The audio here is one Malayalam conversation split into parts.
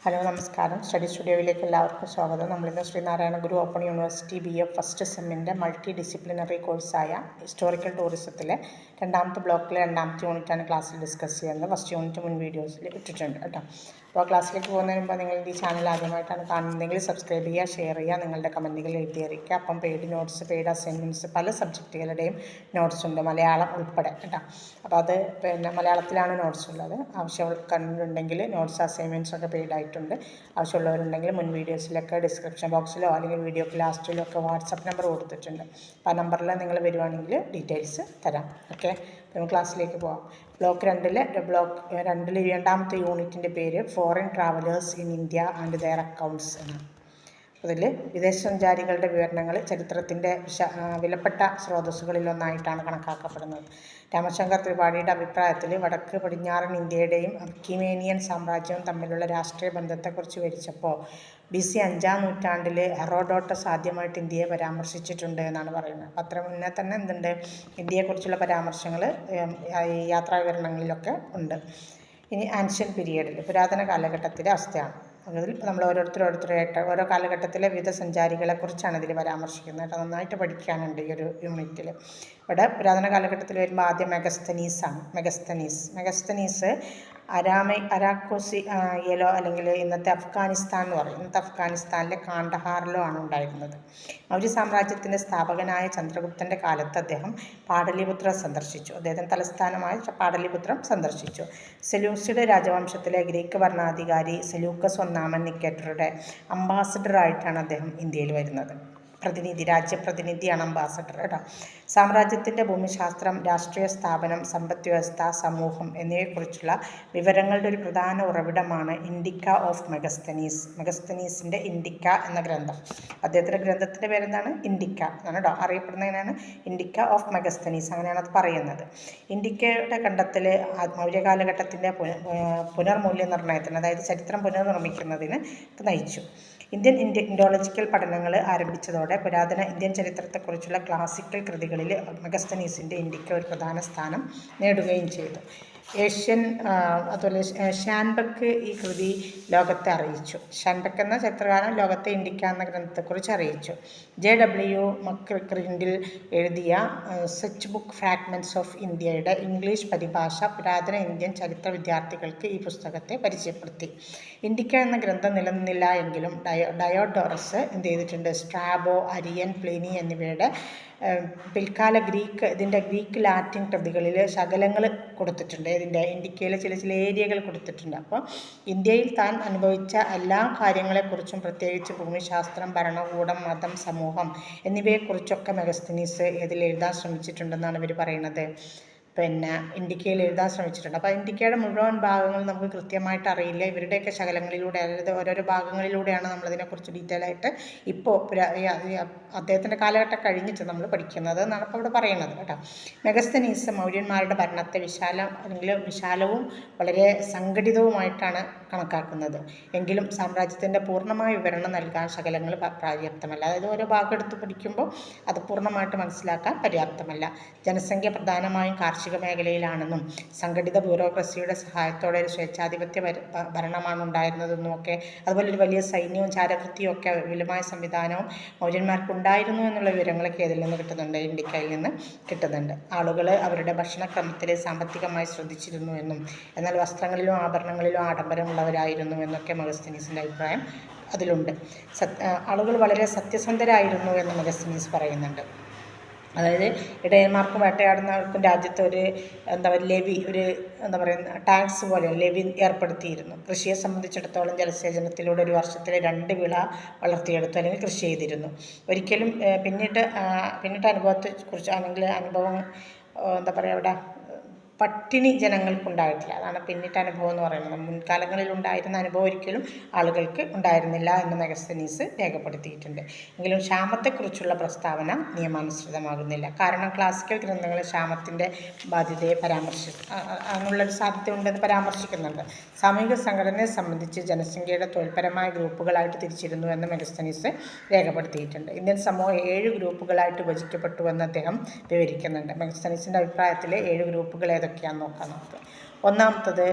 ഹലോ നമസ്കാരം. സ്റ്റഡി സ്റ്റുഡിയോയിലേക്ക് എല്ലാവർക്കും സ്വാഗതം. നമ്മളിന്ന് Sreenarayana Guru open university BA first സെമ്മിൻ്റെ മൾട്ടി ഡിസിപ്ലിനറി കോഴ്സായ ഹിസ്റ്റോറിക്കൽ ടൂറിസത്തിലെ രണ്ടാമത്തെ ബ്ലോക്കിലെ രണ്ടാമത്തെ യൂണിറ്റാണ് ക്ലാസ്സിൽ ഡിസ്കസ് ചെയ്യുന്നത്. ഫസ്റ്റ് യൂണിറ്റ് മുൻ വീഡിയോസിൽ ഇട്ടിട്ടുണ്ട് കേട്ടോ. അപ്പോൾ ക്ലാസ്സിലേക്ക് പോകുന്നതിന് മുമ്പ് നിങ്ങൾ ഈ ചാനൽ ആദ്യമായിട്ടാണ് കാണുന്നതെങ്കിൽ സബ്സ്ക്രൈബ് ചെയ്യുക, ഷെയർ ചെയ്യുക, നിങ്ങളുടെ കമൻറ്റുകൾ എഴുതി അറിയിക്കുക. അപ്പം പെയ്ഡ് നോട്ട്സ്, പെയ്ഡ് അസൈൻമെൻറ്റ്സ്, പല സബ്ജക്റ്റുകളുടെയും നോട്ട്സ് ഉണ്ട്, മലയാളം ഉൾപ്പെടെ കേട്ടോ. അപ്പോൾ അത് മലയാളത്തിലാണ് നോട്ട്സ് ഉള്ളത്. ആവശ്യം കണ്ടിട്ടുണ്ടെങ്കിൽ നോട്ട്സ് അസൈൻമെൻറ്റ്സ് ഒക്കെ പെയ്ഡ് ആയിട്ടുണ്ട്. ആവശ്യമുള്ളവരുണ്ടെങ്കിൽ മുൻ വീഡിയോസിലൊക്കെ ഡിസ്ക്രിപ്ഷൻ ബോക്സിലോ അല്ലെങ്കിൽ വീഡിയോക്ക് ലാസ്റ്റിലോ ഒക്കെ വാട്സപ്പ് നമ്പർ കൊടുത്തിട്ടുണ്ട്. അപ്പോൾ ആ നമ്പറിൽ നിങ്ങൾ വരുവാണെങ്കിൽ ഡീറ്റെയിൽസ് തരാം. ഓക്കെ, നമുക്ക് ക്ലാസ്സിലേക്ക് പോകാം. ബ്ലോക്ക് 2 രണ്ടാമത്തെ യൂണിറ്റിൻ്റെ പേര് foreign travellers in India and their accounts എന്നാണ്. അതിൽ വിദേശസഞ്ചാരികളുടെ വിവരണങ്ങൾ ചരിത്രത്തിൻ്റെ വിലപ്പെട്ട സ്രോതസ്സുകളിലൊന്നായിട്ടാണ് കണക്കാക്കപ്പെടുന്നത്. രാമശങ്കർ ത്രിപാഠിയുടെ അഭിപ്രായത്തിൽ വടക്ക് പടിഞ്ഞാറൻ ഇന്ത്യയുടെയും അക്യുമേനിയൻ സാമ്രാജ്യവും തമ്മിലുള്ള രാഷ്ട്രീയ ബന്ധത്തെക്കുറിച്ച് വിവരിച്ചപ്പോൾ BC 5-ാം നൂറ്റാണ്ടിൽ ഹെറോഡോട്ടസ് ആദ്യമായിട്ട് ഇന്ത്യയെ പരാമർശിച്ചിട്ടുണ്ട് എന്നാണ് പറയുന്നത്. അപ്പം അത്ര മുന്നേ തന്നെ എന്തുണ്ട്, ഇന്ത്യയെക്കുറിച്ചുള്ള പരാമർശങ്ങൾ ഈ യാത്രാ വിവരണങ്ങളിലൊക്കെ ഉണ്ട്. ഇനി ആൻഷ്യൻ പീരിയഡിൽ പുരാതന കാലഘട്ടത്തിലെ അവസ്ഥയാണ്. അതിൽ നമ്മൾ ഓരോരുത്തരായിട്ട് ഓരോ കാലഘട്ടത്തിലെ വിവിധ സഞ്ചാരികളെക്കുറിച്ചാണ് ഇതിൽ പരാമർശിക്കുന്നത്. കേട്ടോ, നന്നായിട്ട് പഠിക്കാനുണ്ട് ഈ ഒരു യൂണിറ്റിൽ. ഇവിടെ പുരാതന കാലഘട്ടത്തിൽ വരുമ്പോൾ ആദ്യം മെഗസ്തനീസാണ്. മെഗസ്തനീസ് അരാക്കോസിയയിലോ അല്ലെങ്കിൽ ഇന്നത്തെ അഫ്ഗാനിസ്ഥാൻ എന്ന് പറയും. ഇന്നത്തെ അഫ്ഗാനിസ്ഥാനിലെ കാണ്ഡഹാറിലോ ആണ് ഉണ്ടായിരുന്നത്. മൗര്യ സാമ്രാജ്യത്തിൻ്റെ സ്ഥാപകനായ ചന്ദ്രഗുപ്തൻ്റെ കാലത്ത് അദ്ദേഹം പാടലിപുത്രം സന്ദർശിച്ചു. അദ്ദേഹത്തിൻ്റെ തലസ്ഥാനമായ പാടലിപുത്രം സന്ദർശിച്ചു. സെലൂസിഡ് രാജവംശത്തിലെ ഗ്രീക്ക് ഭരണാധികാരി സെലൂക്കസ് ഒന്നാമൻ നിക്കേറ്ററുടെ അംബാസഡറായിട്ടാണ് അദ്ദേഹം ഇന്ത്യയിൽ വരുന്നത്. രാജ്യപ്രതിനിധിയാണ് അംബാസഡർ കേട്ടോ. സാമ്രാജ്യത്തിൻ്റെ ഭൂമിശാസ്ത്രം, രാഷ്ട്രീയ സ്ഥാപനം, സമ്പദ് വ്യവസ്ഥ, സമൂഹം എന്നിവയെക്കുറിച്ചുള്ള വിവരങ്ങളുടെ ഒരു പ്രധാന ഉറവിടമാണ് ഇൻഡിക്ക ഓഫ് മെഗസ്തനീസ്. മെഗസ്തനീസിൻ്റെ ഇൻഡിക്ക എന്ന ഗ്രന്ഥം. അദ്ദേഹത്തിൻ്റെ ഗ്രന്ഥത്തിൻ്റെ പേരെന്താണ്? ഇൻഡിക്ക എന്നാണ് കേട്ടോ. അറിയപ്പെടുന്നതിനാണ് ഇൻഡിക്ക ഓഫ് മെഗസ്തനീസ്, അങ്ങനെയാണ് അത് പറയുന്നത്. ഇൻഡിക്കയുടെ കണ്ടെത്തൽ മൗര്യകാലഘട്ടത്തിൻ്റെ പുനർമൂല്യനിർണ്ണയത്തിന്, അതായത് ചരിത്രം പുനർനിർമ്മിക്കുന്നതിന് നയിച്ചു. ഇന്ത്യൻ ഇൻഡോളജിക്കൽ പഠനങ്ങൾ ആരംഭിച്ചതോടെ പുരാതന ഇന്ത്യൻ ചരിത്രത്തെക്കുറിച്ചുള്ള ക്ലാസിക്കൽ കൃതികളിൽ മെഗസ്തനീസിൻ്റെ ഇൻഡിക്ക ഒരു പ്രധാന സ്ഥാനം നേടുകയും ചെയ്തു. അതുപോലെ ഷാൻബക്ക് ഈ കൃതി ലോകത്തെ അറിയിച്ചു. ഷാൻബക്ക് എന്ന ചരിത്രകാരൻ ലോകത്തെ ഇൻഡിക്ക എന്ന ഗ്രന്ഥത്തെക്കുറിച്ച് അറിയിച്ചു. JW മക്രിൻഡിൽ എഴുതിയ സച്ച് ബുക്ക് ഫ്രാഗ്മെൻറ്റ്സ് ഓഫ് ഇന്ത്യയുടെ ഇംഗ്ലീഷ് പരിഭാഷ പുരാതന ഇന്ത്യൻ ചരിത്ര വിദ്യാർത്ഥികൾക്ക് ഈ പുസ്തകത്തെ പരിചയപ്പെടുത്തി. ഇൻഡിക്ക എന്ന ഗ്രന്ഥം നിലനിന്നില്ല എങ്കിലും ഡയോഡോറസ് എന്ത് ചെയ്തിട്ടുണ്ട്, സ്ട്രാബോ, അരിയൻ, പ്ലിനി എന്നിവയുടെ പിൽക്കാല ഗ്രീക്ക് ലാറ്റിൻ കൃതികളിൽ ശകലങ്ങൾ കൊടുത്തിട്ടുണ്ട്. ഇൻഡിക്കയിലെ ചില ഏരിയകൾ കൊടുത്തിട്ടുണ്ട്. അപ്പോൾ ഇന്ത്യയിൽ താൻ അനുഭവിച്ച എല്ലാ കാര്യങ്ങളെക്കുറിച്ചും, പ്രത്യേകിച്ച് ഭൂമിശാസ്ത്രം, ഭരണകൂടം, മതം, സമൂഹം എന്നിവയെക്കുറിച്ചൊക്കെ മെഗസ്തനീസ് ഇതിൽ എഴുതാൻ ശ്രമിച്ചിട്ടുണ്ടെന്നാണ് ഇവർ പറയുന്നത്. ഇൻഡിക്കയിൽ എഴുതാൻ ശ്രമിച്ചിട്ടുണ്ട്. അപ്പോൾ ഇൻഡിക്കയുടെ മുഴുവൻ ഭാഗങ്ങൾ നമുക്ക് കൃത്യമായിട്ട് അറിയില്ല. ഇവരുടെയൊക്കെ ശകലങ്ങളിലൂടെ, അതായത് ഓരോരോ ഭാഗങ്ങളിലൂടെയാണ് നമ്മളതിനെക്കുറിച്ച് ഡീറ്റെയിൽ ആയിട്ട് ഇപ്പോൾ അദ്ദേഹത്തിൻ്റെ കാലഘട്ടം കഴിഞ്ഞിട്ട് നമ്മൾ പഠിക്കുന്നത് എന്നാണ് ഇപ്പോൾ ഇവിടെ പറയുന്നത് കേട്ടോ. മെഗസ്തനീസ് മൗര്യന്മാരുടെ ഭരണത്തെ വിശാലവും വളരെ സംഘടിതവുമായിട്ടാണ് കണക്കാക്കുന്നത്. എങ്കിലും സാമ്രാജ്യത്തിൻ്റെ പൂർണ്ണമായ വിവരണം നൽകാൻ ശകലങ്ങൾ പര്യാപ്തമല്ല. അതായത് ഓരോ ഭാഗം എടുത്ത് പഠിക്കുമ്പോൾ അത് പൂർണ്ണമായിട്ട് മനസ്സിലാക്കാൻ പര്യാപ്തമല്ല. ജനസംഖ്യ പ്രധാനമായും കാർഷിക മേഖലയിലാണെന്നും സംഘടിത ബ്യൂറോക്രസിയുടെ സഹായത്തോടെ ഒരു സ്വേച്ഛാധിപത്യ ഭരണമാണ് ഉണ്ടായിരുന്നതെന്നും ഒക്കെ, അതുപോലെ ഒരു വലിയ സൈന്യവും ചാരവൃത്തിയും ഒക്കെ വിപുലമായ സംവിധാനവും മൗര്യന്മാർക്കുണ്ടായിരുന്നു എന്നുള്ള വിവരങ്ങളൊക്കെ ഇതിൽ നിന്ന് കിട്ടുന്നുണ്ട്, ഇൻഡിക്കയിൽ നിന്ന് കിട്ടുന്നുണ്ട്. ആളുകൾ അവരുടെ ഭക്ഷണക്രമത്തിൽ സാമ്പത്തികമായി ശ്രദ്ധിച്ചിരുന്നു എന്നും എന്നാൽ വസ്ത്രങ്ങളിലും ആഭരണങ്ങളിലും ആഡംബരമുള്ളവരായിരുന്നു എന്നൊക്കെ മെഗസ്തനീസിൻ്റെ അഭിപ്രായം അതിലുണ്ട്. ആളുകൾ വളരെ സത്യസന്ധരായിരുന്നു എന്ന് മെഗസ്തനീസ് പറയുന്നുണ്ട്. അതായത് ഇടയന്മാർക്കും വേട്ടയാടുന്നവർക്കും രാജ്യത്ത് ഒരു ടാക്സ് പോലെ ലെവി ഏർപ്പെടുത്തിയിരുന്നു. കൃഷിയെ സംബന്ധിച്ചിടത്തോളം ജലസേചനത്തിലൂടെ ഒരു വർഷത്തിൽ 2 വിള വളർത്തിയെടുത്തു അല്ലെങ്കിൽ കൃഷി ചെയ്തിരുന്നു. ഒരിക്കലും പിന്നീട്ട് അനുഭവത്തെക്കുറിച്ച് അല്ലെങ്കിൽ അവിടെ പട്ടിണി ജനങ്ങൾക്കുണ്ടായിട്ടില്ല. അതാണ് പിന്നിട്ട് അനുഭവം എന്ന് പറയുന്നത്. മുൻകാലങ്ങളിൽ ഉണ്ടായിരുന്ന അനുഭവം ഒരിക്കലും ആളുകൾക്ക് ഉണ്ടായിരുന്നില്ല എന്ന് മെഗസ്തനീസ് രേഖപ്പെടുത്തിയിട്ടുണ്ട്. എങ്കിലും ക്ഷാമത്തെക്കുറിച്ചുള്ള പ്രസ്താവന നിയമാനുസൃതമാകുന്നില്ല. കാരണം ക്ലാസിക്കൽ ഗ്രന്ഥങ്ങളിൽ ക്ഷാമത്തിൻ്റെ ബാധ്യതയെ അതിനുള്ളൊരു സാധ്യതയുണ്ടെന്ന് പരാമർശിക്കുന്നുണ്ട്. സാമൂഹിക സംഘടനയെ സംബന്ധിച്ച് ജനസംഖ്യയുടെ തൊഴിൽപരമായ ഗ്രൂപ്പുകളായിട്ട് തിരിച്ചിരുന്നു എന്ന് മെഗസ്തനീസ് രേഖപ്പെടുത്തിയിട്ടുണ്ട്. ഇന്ത്യൻ സമൂഹം 7 ഗ്രൂപ്പുകളായിട്ട് വിഭജിക്കപ്പെട്ടുവെന്ന് അദ്ദേഹം വിവരിക്കുന്നുണ്ട്. മെഗസ്തനീസിൻ്റെ അഭിപ്രായത്തിൽ 7 ഗ്രൂപ്പുകൾ ഏതൊക്കെയാണെന്ന് നോക്കാം നമുക്ക്. ഒന്നാമത്തത്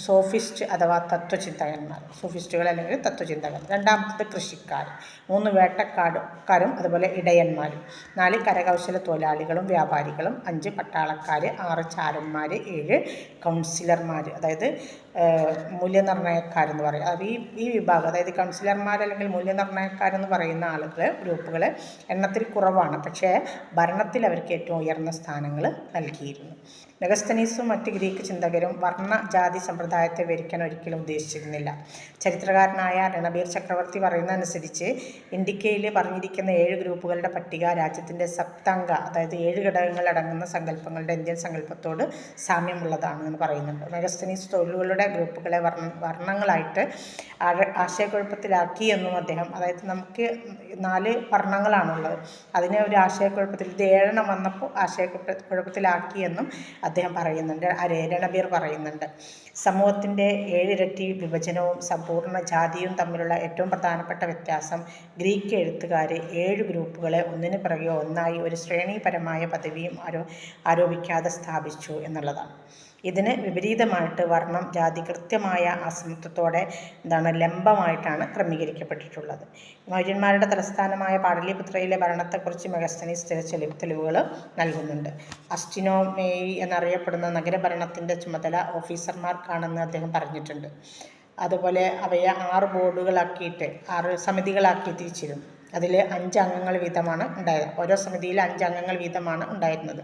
സോഫിസ്റ്റ് അഥവാ തത്വചിന്തകന്മാർ, സോഫിസ്റ്റുകൾ അല്ലെങ്കിൽ തത്വചിന്തകർ. രണ്ടാമത്തത് കൃഷിക്കാർ. 3 വേട്ടക്കാരും അതുപോലെ ഇടയന്മാരും. 4 കരകൗശല തൊഴിലാളികളും വ്യാപാരികളും. 5 പട്ടാളക്കാർ. 6 ചാരന്മാർ. 7 കൗൺസിലർമാർ, അതായത് മൂല്യനിർണ്ണയക്കാരെന്ന് പറയും. അത് ഈ വിഭാഗം, അതായത് കൗൺസിലർമാർ അല്ലെങ്കിൽ മൂല്യനിർണ്ണയക്കാരെന്ന് പറയുന്ന ഗ്രൂപ്പുകൾ എണ്ണത്തിൽ കുറവാണ്, പക്ഷേ ഭരണത്തിൽ അവർക്ക് ഏറ്റവും ഉയർന്ന സ്ഥാനങ്ങൾ നൽകിയിരുന്നു. മെഗസ്തനീസും മറ്റ് ഗ്രീക്ക് ചിന്തകരും വർണ്ണ ജാതി സമ്പ്രദായത്തെ വിവരിക്കാൻ ഒരിക്കലും ഉദ്ദേശിച്ചിരുന്നില്ല. ചരിത്രകാരനായ രണബീർ ചക്രവർത്തി പറയുന്നതനുസരിച്ച് ഇന്ത്യക്കയിൽ പറഞ്ഞിരിക്കുന്ന 7 ഗ്രൂപ്പുകളുടെ പട്ടിക രാജ്യത്തിൻ്റെ സപ്താംഗ, അതായത് 7 ഘടകങ്ങൾ അടങ്ങുന്ന സങ്കല്പങ്ങളുടെ ഇന്ത്യൻ സങ്കല്പത്തോട് സാമ്യമുള്ളതാണ് എന്ന് പറയുന്നുണ്ട്. മെഗസ്തനീസ് തൊഴിലുകളുടെ ഗ്രൂപ്പുകളെ വർണ്ണങ്ങളായിട്ട് ആശയക്കുഴപ്പത്തിലാക്കി എന്നും അദ്ദേഹം, അതായത് നമുക്ക് 4 വർണ്ണങ്ങളാണുള്ളത്, അതിനെ ഒരു ആശയക്കുഴപ്പത്തിൽ ഇത് 7 വന്നപ്പോൾ ആശയക്കുഴപ്പത്തിലാക്കി എന്നും അദ്ദേഹം പറയുന്നുണ്ട്. രണബീർ പറയുന്നുണ്ട്. സമൂഹത്തിൻ്റെ 7 ഇരട്ടി വിഭജനവും സമ്പൂർണ്ണ ജാതിയും തമ്മിലുള്ള ഏറ്റവും പ്രധാനപ്പെട്ട വ്യത്യാസം ഗ്രീക്ക് എഴുത്തുകാർ 7 ഗ്രൂപ്പുകളെ ഒന്നിനു പിറകെ ഒന്നായി ഒരു ശ്രേണിപരമായ പദവിയും ആരോപിക്കാതെ സ്ഥാപിച്ചു എന്നുള്ളതാണ്. ഇതിന് വിപരീതമായിട്ട് വർണ്ണം ജാതി കൃത്യമായ അസമത്വത്തോടെ ലംബമായിട്ടാണ് ക്രമീകരിക്കപ്പെട്ടിട്ടുള്ളത്. മൗര്യന്മാരുടെ തലസ്ഥാനമായ പാടലീപുത്രയിലെ ഭരണത്തെക്കുറിച്ച് മെഗസ്തനീസ് ചില തെളിവുകൾ നൽകുന്നുണ്ട്. അസ്റ്റിനോമേയി എന്നറിയപ്പെടുന്ന നഗരഭരണത്തിൻ്റെ ചുമതല ഓഫീസർമാർക്കാണെന്ന് അദ്ദേഹം പറഞ്ഞിട്ടുണ്ട്. അതുപോലെ അവയെ 6 ബോർഡുകളാക്കിയിട്ട് 6 സമിതികളാക്കി തിരിച്ചിരുന്നു. അതിൽ 5 അംഗങ്ങൾ വീതമാണ് ഉണ്ടായത്. ഓരോ സമിതിയിൽ 5 അംഗങ്ങൾ വീതമാണ് ഉണ്ടായിരുന്നത്.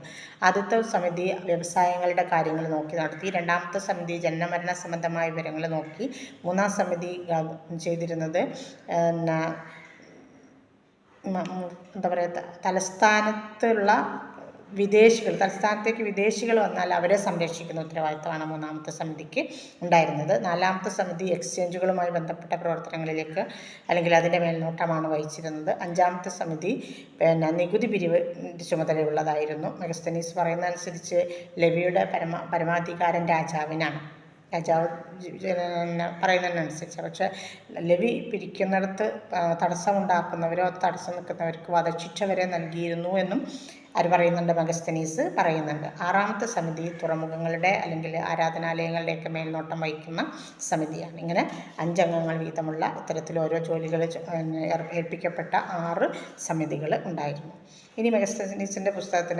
ആദ്യത്തെ സമിതി വ്യവസായങ്ങളുടെ കാര്യങ്ങൾ നോക്കി നടത്തി. രണ്ടാമത്തെ സമിതി ജനനമരണ സംബന്ധമായ വിവരങ്ങൾ നോക്കി. മൂന്നാം സമിതി ചെയ്തിരുന്നത് തലസ്ഥാനത്തേക്ക് വിദേശികൾ വന്നാൽ അവരെ സംരക്ഷിക്കുന്ന ഉത്തരവാദിത്തമാണ് മൂന്നാമത്തെ സമിതിക്ക് ഉണ്ടായിരുന്നത്. നാലാമത്തെ സമിതി എക്സ്ചേഞ്ചുകളുമായി ബന്ധപ്പെട്ട പ്രവർത്തനങ്ങളിലേക്ക് അല്ലെങ്കിൽ അതിൻ്റെ മേൽനോട്ടമാണ് വഹിച്ചിരുന്നത്. അഞ്ചാമത്തെ സമിതി നികുതി പിരിവ് ചുമതലയുള്ളതായിരുന്നു. മെഗസ്തനീസ് പറയുന്നതനുസരിച്ച് ലെവിയുടെ പരമാധികാരം രാജാവിനാണ്. രാജാവ് പറയുന്നതിനനുസരിച്ച്. പക്ഷേ ലെവി പിരിക്കുന്നിടത്ത് തടസ്സമുണ്ടാക്കുന്നവരോ തടസ്സം നിൽക്കുന്നവർക്ക് വധശിക്ഷ വരെ നൽകിയിരുന്നു എന്നും പറയുന്നുണ്ട്. മെഗസ്തനീസ് പറയുന്നുണ്ട്. ആറാമത്തെ സമിതി തുറമുഖങ്ങളുടെ അല്ലെങ്കിൽ ആരാധനാലയങ്ങളുടെയൊക്കെ മേൽനോട്ടം വഹിക്കുന്ന സമിതിയാണ്. ഇങ്ങനെ 5 അംഗങ്ങൾ വീതമുള്ള ഇത്തരത്തിൽ ഓരോ ജോലികൾ ഏൽപ്പിക്കപ്പെട്ട 6 സമിതികൾ ഉണ്ടായിരുന്നു. ഇനി മെഗസ്തനീസിൻ്റെ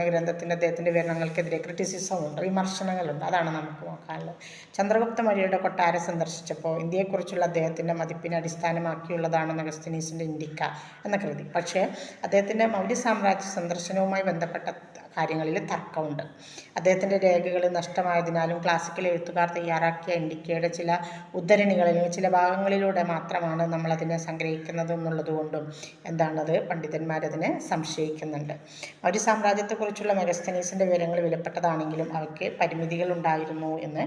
ഗ്രന്ഥത്തിൻ്റെ അദ്ദേഹത്തിൻ്റെ വിവരണങ്ങൾക്കെതിരെ ക്രിറ്റിസിസമുണ്ട്, വിമർശനങ്ങളുണ്ട്. അതാണ് നമുക്ക് നോക്കാനുള്ളത്. ചന്ദ്രഗുപ്ത മൗര്യയുടെ കൊട്ടാരം സന്ദർശിച്ചപ്പോൾ ഇന്ത്യയെക്കുറിച്ചുള്ള അദ്ദേഹത്തിൻ്റെ മതിപ്പിനെ അടിസ്ഥാനമാക്കിയുള്ളതാണ് മെഗസ്തനീസിൻ്റെ ഇന്ത്യക്ക എന്ന കൃതി. പക്ഷേ അദ്ദേഹത്തിൻ്റെ മൗര്യ സാമ്രാജ്യ സന്ദർശനവുമായി ബന്ധപ്പെട്ട കാര്യങ്ങളിൽ തർക്കമുണ്ട്. അദ്ദേഹത്തിൻ്റെ രേഖകൾ നഷ്ടമായതിനാലും ക്ലാസിക്കൽ എഴുത്തുകാർ തയ്യാറാക്കിയ ഇന്ത്യക്കയുടെ ചില ഉദ്ധരണികളിലും ചില ഭാഗങ്ങളിലൂടെ മാത്രമാണ് നമ്മളതിനെ സംഗ്രഹിക്കുന്നത് എന്നുള്ളതുകൊണ്ടും പണ്ഡിതന്മാരതിനെ സംശയിക്കുന്നുണ്ട്. മൗര്യ സാമ്രാജ്യത്തെക്കുറിച്ചുള്ള മെഗസ്തനീസിൻ്റെ വിവരങ്ങൾ വിലപ്പെട്ടതാണെങ്കിലും അവയ്ക്ക് പരിമിതികളുണ്ടായിരുന്നു എന്ന്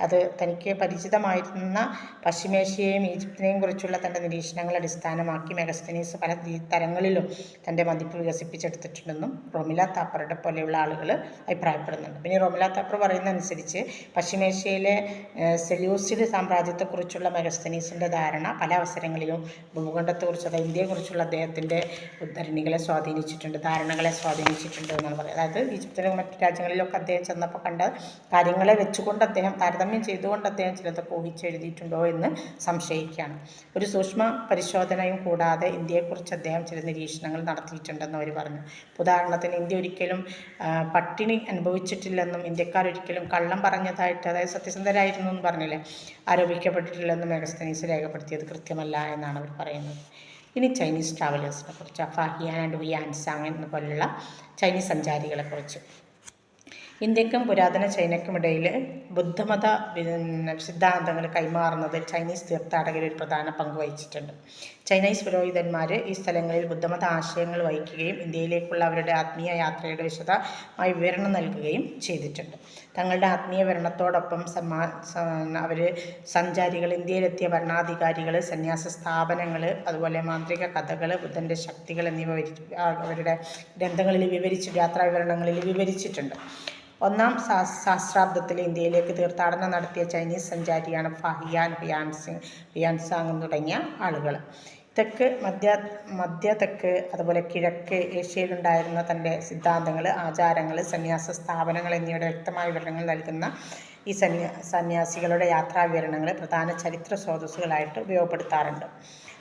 അത് തനിക്ക് പരിചിതമായിരുന്ന പശ്ചിമേഷ്യയെയും ഈജിപ്തിനെയും കുറിച്ചുള്ള തൻ്റെ നിരീക്ഷണങ്ങൾ അടിസ്ഥാനമാക്കി മെഗസ്തനീസ് പല തരങ്ങളിലും തൻ്റെ മതിപ്പ് വികസിപ്പിച്ചെടുത്തിട്ടുണ്ടെന്നും റൊമില താപ്പറുടെ പോലെയുള്ള ആളുകൾ അഭിപ്രായപ്പെടുന്നുണ്ട്. പിന്നെ റൊമില താപ്പർ പറയുന്നതനുസരിച്ച് പശ്ചിമേഷ്യയിലെ സെല്യൂസിഡ് സാമ്രാജ്യത്തെക്കുറിച്ചുള്ള മെഗസ്തനീസിൻ്റെ ധാരണ പല അവസരങ്ങളിലും ഭൂഖണ്ഡത്തെക്കുറിച്ച്, അതായത് ഇന്ത്യയെക്കുറിച്ചുള്ള അദ്ദേഹത്തിൻ്റെ ഉദ്ധരണികളെ സ്വാധീനിച്ചിട്ടുണ്ട്, ധാരണകളെ സ്വാധീനിച്ചിട്ടുണ്ട് എന്നാണ് പറയുന്നത്. അതായത് ഈജിപ്തിലും മറ്റു രാജ്യങ്ങളിലൊക്കെ അദ്ദേഹം ചെന്നപ്പോൾ കണ്ട കാര്യങ്ങളെ വെച്ചുകൊണ്ട് അദ്ദേഹം താരതമ്യം ചെയ്തുകൊണ്ട് അദ്ദേഹം ചിലതൊക്കെ ഊഹിച്ചെഴുതിയിട്ടുണ്ടോ എന്ന് സംശയിക്കുകയാണ്. ഒരു സൂക്ഷ്മ പരിശോധനയും കൂടാതെ ഇന്ത്യയെക്കുറിച്ച് അദ്ദേഹം ചില നിരീക്ഷണങ്ങൾ നടത്തിയിട്ടുണ്ടെന്ന് അവർ പറഞ്ഞു. ഉദാഹരണത്തിന് ഇന്ത്യ ഒരിക്കലും പട്ടിണി അനുഭവിച്ചിട്ടില്ലെന്നും ഇന്ത്യക്കാരൊരിക്കലും കള്ളം പറഞ്ഞതായിട്ട്, അതായത് സത്യസന്ധരായിരുന്നു എന്ന് പറഞ്ഞില്ലേ, ആരോപിക്കപ്പെട്ടിട്ടില്ലെന്നും മെഗസ്തനീസ് രേഖപ്പെടുത്തിയത് കൃത്യമല്ല എന്നാണ് അവർ പറയുന്നത്. ഇനി ചൈനീസ് ട്രാവലേഴ്സിനെ കുറിച്ച്, ഫാഹിയാൻ ആൻഡ് ഹുയാൻസാങ് എന്ന പോലുള്ള ചൈനീസ് സഞ്ചാരികളെക്കുറിച്ച്. ഇന്ത്യക്കും പുരാതന ചൈനയ്ക്കുമിടയിൽ ബുദ്ധമത സിദ്ധാന്തങ്ങൾ കൈമാറുന്നതിൽ ചൈനീസ് തീർത്ഥാടകർ ഒരു പ്രധാന പങ്ക് വഹിച്ചിട്ടുണ്ട്. ചൈനീസ് പുരോഹിതന്മാർ ഈ സ്ഥലങ്ങളിൽ ബുദ്ധമത ആശയങ്ങൾ വഹിക്കുകയും ഇന്ത്യയിലേക്കുള്ള അവരുടെ ആത്മീയ യാത്രയുടെ വിശദമായ വിവരണം നൽകുകയും ചെയ്തിട്ടുണ്ട്. തങ്ങളുടെ ആത്മീയ ഭരണത്തോടൊപ്പം അവർ സഞ്ചാരികൾ, ഇന്ത്യയിലെത്തിയ ഭരണാധികാരികൾ, സന്യാസ സ്ഥാപനങ്ങൾ, അതുപോലെ മാന്ത്രിക കഥകൾ, ബുദ്ധൻ്റെ ശക്തികൾ എന്നിവ അവരുടെ ഗ്രന്ഥങ്ങളിൽ യാത്രാ വിവരണങ്ങളിൽ വിവരിച്ചിട്ടുണ്ട്. 1-ാം സഹസ്രാബ്ദത്തിൽ ഇന്ത്യയിലേക്ക് തീർത്ഥാടനം നടത്തിയ ചൈനീസ് സഞ്ചാരിയാണ് ഫാഹിയാൻ, ഹുയാൻസാങ് തുടങ്ങിയ ആളുകൾ. മധ്യ തെക്ക് അതുപോലെ കിഴക്ക് ഏഷ്യയിലുണ്ടായിരുന്ന തൻ്റെ സിദ്ധാന്തങ്ങൾ, ആചാരങ്ങൾ, സന്യാസ സ്ഥാപനങ്ങൾ എന്നിവയുടെ വ്യക്തമായ വിവരങ്ങൾ നൽകുന്ന ഈ സന്യാസികളുടെ യാത്രാവിവരണങ്ങളെ പ്രധാന ചരിത്ര സ്രോതസ്സുകളായിട്ട് ഉപയോഗപ്പെടുത്താറുണ്ട്.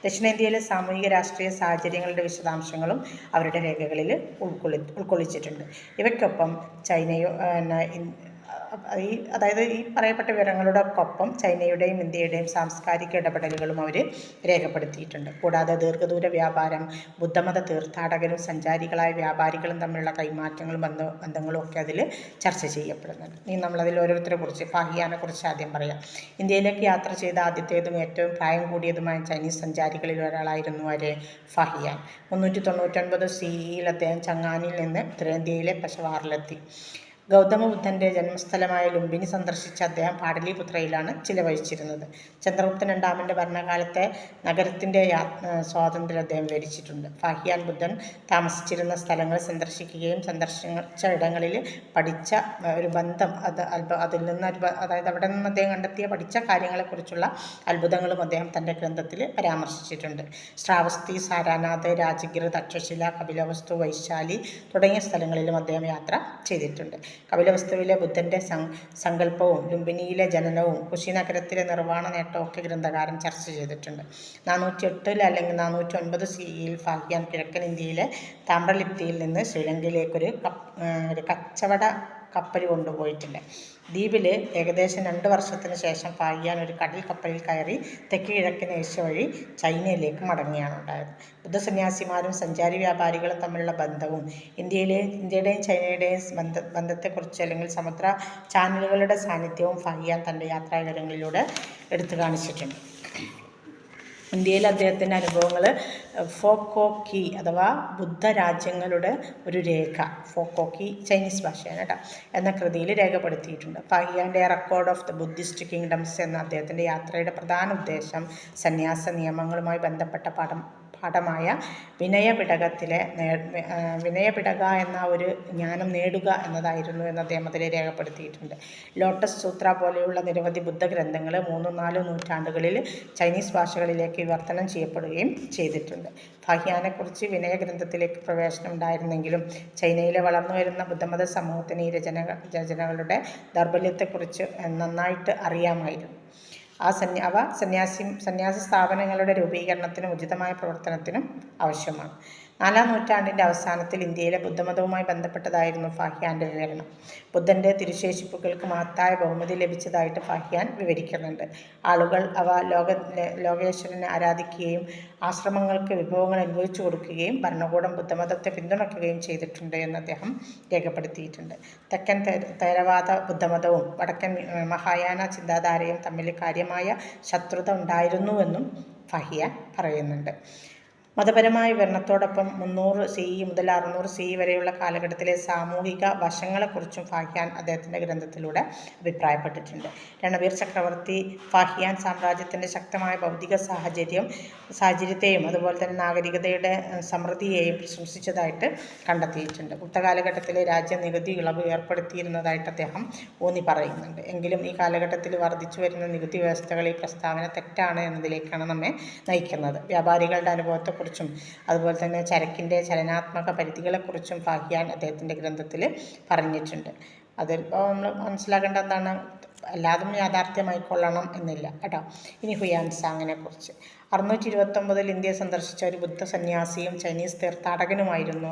ദക്ഷിണേന്ത്യയിലെ സാമൂഹിക രാഷ്ട്രീയ സാഹചര്യങ്ങളുടെ വിശദാംശങ്ങളും അവരുടെ രേഖകളിൽ ഉൾക്കൊള്ളിച്ചിട്ടുണ്ട്. ഇവയ്ക്കൊപ്പം അതായത് ഈ പറയപ്പെട്ട വിവരങ്ങളോടൊപ്പം ചൈനയുടെയും ഇന്ത്യയുടെയും സാംസ്കാരിക ഇടപെടലുകളും അവർ രേഖപ്പെടുത്തിയിട്ടുണ്ട്. കൂടാതെ ദീർഘദൂര വ്യാപാരം, ബുദ്ധമത തീർത്ഥാടകരും സഞ്ചാരികളായ വ്യാപാരികളും തമ്മിലുള്ള കൈമാറ്റങ്ങളും ബന്ധങ്ങളും ഒക്കെ അതിൽ ചർച്ച ചെയ്യപ്പെടുന്നുണ്ട്. ഇനി നമ്മളതിൽ ഓരോരുത്തരെ കുറിച്ച് ഫാഹിയാനെ കുറിച്ച് ആദ്യം പറയാം. ഇന്ത്യയിലേക്ക് യാത്ര ചെയ്ത ആദ്യത്തേതും ഏറ്റവും പ്രായം കൂടിയതുമായ ചൈനീസ് സഞ്ചാരികളിൽ ഒരാളായിരുന്നു ഫാഹിയാൻ. 399 CE അദ്ദേഹം ചങ്ങാനിൽ നിന്ന് ഉത്തരേന്ത്യയിലെ പെഷവാറിലെത്തി. ഗൗതമ ബുദ്ധൻ്റെ ജന്മസ്ഥലമായ ലുംബിനി സന്ദർശിച്ച അദ്ദേഹം പാടലീപുത്രയിലാണ് ചിലവഴിച്ചിരുന്നത്. ചന്ദ്രഗുപ്തൻ രണ്ടാമൻ്റെ ഭരണകാലത്തെ നഗരത്തിൻ്റെ സ്വാതന്ത്ര്യം അദ്ദേഹം വിവരിച്ചിട്ടുണ്ട്. ഫാഹിയാൻ ബുദ്ധൻ താമസിച്ചിരുന്ന സ്ഥലങ്ങൾ സന്ദർശിക്കുകയും സന്ദർശിച്ച ഇടങ്ങളിൽ പഠിച്ച ഒരു ബന്ധം അതിൽ നിന്ന് അതായത് അവിടെ നിന്ന് അദ്ദേഹം കണ്ടെത്തിയ പഠിച്ച കാര്യങ്ങളെക്കുറിച്ചുള്ള അത്ഭുതങ്ങളും അദ്ദേഹം തൻ്റെ ഗ്രന്ഥത്തിൽ പരാമർശിച്ചിട്ടുണ്ട്. ശ്രാവസ്തി, സാരാനാഥ്, രാജഗിർ, തക്ഷശില, കപിലവസ്തു, വൈശാലി തുടങ്ങിയ സ്ഥലങ്ങളിലും അദ്ദേഹം യാത്ര ചെയ്തിട്ടുണ്ട്. കപിലവസ്തുവിലെ ബുദ്ധൻ്റെ സങ്കല്പവും ലുംബിനിയിലെ ജനനവും കുശിനഗരത്തിലെ നിർവ്വാണ നേട്ടവും ഒക്കെ ഗ്രന്ഥകാരൻ ചർച്ച ചെയ്തിട്ടുണ്ട്. 408 അല്ലെങ്കിൽ 409 CE ഫാഹിയാൻ കിഴക്കൻ ഇന്ത്യയിലെ താമ്രലിപ്തിയിൽ നിന്ന് ശ്രീലങ്കയിലേക്കൊരു കച്ചവട കപ്പൽ കൊണ്ടുപോയിട്ടുണ്ട്. ദ്വീപിൽ ഏകദേശം 2 വർഷത്തിന് ശേഷം ഫാഹിയാൻ ഒരു കടൽ കപ്പലിൽ കയറി തെക്ക് കിഴക്കൻ ഏഷ്യ വഴി ചൈനയിലേക്ക് മടങ്ങുകയാണ് ഉണ്ടായത്. ബുദ്ധസന്യാസിമാരും സഞ്ചാരി വ്യാപാരികളും തമ്മിലുള്ള ബന്ധവും ഇന്ത്യയുടെയും ചൈനയുടെയും ബന്ധത്തെക്കുറിച്ച് അല്ലെങ്കിൽ സമുദ്ര ചാനലുകളുടെ സാന്നിധ്യവും ഫാഹിയാൻ തൻ്റെ യാത്രാവിവരങ്ങളിലൂടെ എടുത്തു കാണിച്ചിട്ടുണ്ട്. ഇന്ത്യയിൽ അദ്ദേഹത്തിൻ്റെ അനുഭവങ്ങൾ ഫോക്കോക്കി അഥവാ ബുദ്ധരാജ്യങ്ങളുടെ ഒരു രേഖ, ഫോക്കോക്കി ചൈനീസ് ഭാഷയാണ് കേട്ടോ, എന്ന കൃതിയിൽ രേഖപ്പെടുത്തിയിട്ടുണ്ട്. ഫാഹിയാൻ്റെ record of the Buddhist kingdoms എന്ന അദ്ദേഹത്തിൻ്റെ യാത്രയുടെ പ്രധാന ഉദ്ദേശം സന്യാസ നിയമങ്ങളുമായി ബന്ധപ്പെട്ട പാഠമായ വിനയപിടക എന്ന ഒരു ജ്ഞാനം നേടുക എന്നതായിരുന്നു എന്ന് അദ്ദേഹം അതിൽ രേഖപ്പെടുത്തിയിട്ടുണ്ട്. ലോട്ടസ് സൂത്ര പോലെയുള്ള നിരവധി ബുദ്ധഗ്രന്ഥങ്ങൾ 3-4 നൂറ്റാണ്ടുകളിൽ ചൈനീസ് ഭാഷകളിലേക്ക് വിവർത്തനം ചെയ്യപ്പെടുകയും ചെയ്തിട്ടുണ്ട്. ഫാഹിയാനെക്കുറിച്ച് വിനയഗ്രന്ഥത്തിലേക്ക് പ്രവേശനം ഉണ്ടായിരുന്നെങ്കിലും ചൈനയിലെ വളർന്നു വരുന്ന ബുദ്ധമത സമൂഹത്തിന് ഈ രചനകളുടെ ദൗർബല്യത്തെക്കുറിച്ച് നന്നായിട്ട് അറിയാമായിരുന്നു. അവ സന്യാസ സ്ഥാപനങ്ങളുടെ രൂപീകരണത്തിനും ഉചിതമായ പ്രവർത്തനത്തിനും ആവശ്യമാണ്. 4-ാം നൂറ്റാണ്ടിൻ്റെ അവസാനത്തിൽ ഇന്ത്യയിലെ ബുദ്ധമതവുമായി ബന്ധപ്പെട്ടതായിരുന്നു ഫാഹിയാൻ്റെ വിവരണം. ബുദ്ധൻ്റെ തിരുശേഷിപ്പുകൾക്ക് മഹത്തായ ബഹുമതി ലഭിച്ചതായിട്ട് ഫാഹിയാൻ വിവരിക്കുന്നുണ്ട്. ആളുകൾ അവ ലോകേശ്വരനെ ആരാധിക്കുകയും ആശ്രമങ്ങൾക്ക് വിഭവങ്ങൾ അനുഭവിച്ചു കൊടുക്കുകയും ഭരണകൂടം ബുദ്ധമതത്തെ പിന്തുണയ്ക്കുകയും ചെയ്തിട്ടുണ്ട് എന്ന് അദ്ദേഹം രേഖപ്പെടുത്തിയിട്ടുണ്ട്. തെക്കൻ തേരവാദ ബുദ്ധമതവും വടക്കൻ മഹായാന ചിന്താധാരയും തമ്മിൽ കാര്യമായ ശത്രുത ഉണ്ടായിരുന്നുവെന്നും ഫാഹിയാൻ പറയുന്നുണ്ട്. മതപരമായ വിവരണത്തോടൊപ്പം 300 CE മുതൽ 600 CE വരെയുള്ള കാലഘട്ടത്തിലെ സാമൂഹിക വശങ്ങളെക്കുറിച്ചും ഫാഹിയാൻ അദ്ദേഹത്തിൻ്റെ ഗ്രന്ഥത്തിലൂടെ അഭിപ്രായപ്പെട്ടിട്ടുണ്ട്. രണവീർ ചക്രവർത്തി ഫാഹിയാൻ സാമ്രാജ്യത്തിൻ്റെ ശക്തമായ ഭൗതിക സാഹചര്യത്തെയും അതുപോലെ തന്നെ നാഗരികതയുടെ സമൃദ്ധിയെയും പ്രശംസിച്ചതായിട്ട് കണ്ടെത്തിയിട്ടുണ്ട്. ഗുപ്തകാലഘട്ടത്തിലെ രാജ്യം നികുതി ഇളവ് ഏർപ്പെടുത്തിയിരുന്നതായിട്ട് അദ്ദേഹം ഊന്നി പറയുന്നുണ്ട്. എങ്കിലും ഈ കാലഘട്ടത്തിൽ വർദ്ധിച്ചു വരുന്ന നികുതി വ്യവസ്ഥകൾ ഈ പ്രസ്താവന തെറ്റാണ് എന്നതിലേക്കാണ് നമ്മെ നയിക്കുന്നത്. വ്യാപാരികളുടെ അനുഭവത്തെക്കുറിച്ചും അതുപോലെ തന്നെ ചരക്കിൻ്റെ ചലനാത്മക പരിധികളെക്കുറിച്ചും ഫാഹിയാൻ അദ്ദേഹത്തിൻ്റെ ഗ്രന്ഥത്തിൽ പറഞ്ഞിട്ടുണ്ട്. അതിപ്പോൾ നമ്മൾ മനസ്സിലാക്കേണ്ട എന്താണ്, എല്ലാതും യാഥാർത്ഥ്യമായിക്കൊള്ളണം എന്നില്ല കേട്ടോ. ഇനി ഹുയാൻസാങ്ങിനെ കുറിച്ച് 629 ഇന്ത്യ സന്ദർശിച്ച ഒരു ബുദ്ധ സന്യാസിയും ചൈനീസ് തീർത്ഥാടകനുമായിരുന്നു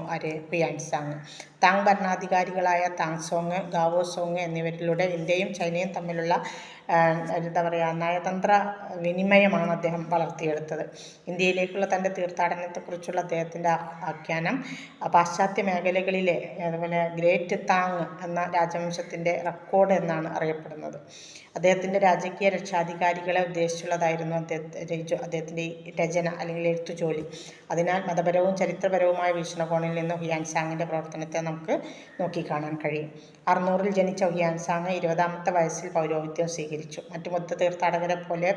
ഹുയാൻസാങ്. താങ് ഭരണാധികാരികളായ താങ്സോങ്, ഗാവോസോങ് എന്നിവരിലൂടെ ഇന്ത്യയും ചൈനയും തമ്മിലുള്ള നയതന്ത്ര വിനിമയമാണ് അദ്ദേഹം വളർത്തിയെടുത്തത്. ഇന്ത്യയിലേക്കുള്ള തൻ്റെ തീർത്ഥാടനത്തെക്കുറിച്ചുള്ള അദ്ദേഹത്തിൻ്റെ ആഖ്യാനം പാശ്ചാത്യ മേഖലകളിലെ അതുപോലെ ഗ്രേറ്റ് താങ് എന്ന രാജവംശത്തിൻ്റെ റെക്കോർഡ് എന്നാണ് അറിയപ്പെടുന്നത്. അദ്ദേഹത്തിൻ്റെ രാജകീയ രക്ഷാധികാരികളെ ഉദ്ദേശിച്ചുള്ളതായിരുന്നു അദ്ദേഹത്തിൻ്റെ ഈ രചന അല്ലെങ്കിൽ എഴുത്തുജോലി. അതിനാൽ മതപരവും ചരിത്രപരവുമായ വീക്ഷണകോണിൽ നിന്ന് ഹുയാൻസാങ്ങിൻ്റെ പ്രവർത്തനത്തെ നമുക്ക് നോക്കിക്കാണാൻ കഴിയും. 600-ൽ ജനിച്ച ഹുയാൻസാങ് 20-ാമത്തെ വയസ്സിൽ പൗരോഹിത്യം സ്വീകരിച്ചു. പ്രസിദ്ധീകരിച്ചു. മറ്റു ബുദ്ധ തീർത്ഥാടകരെ പോലെ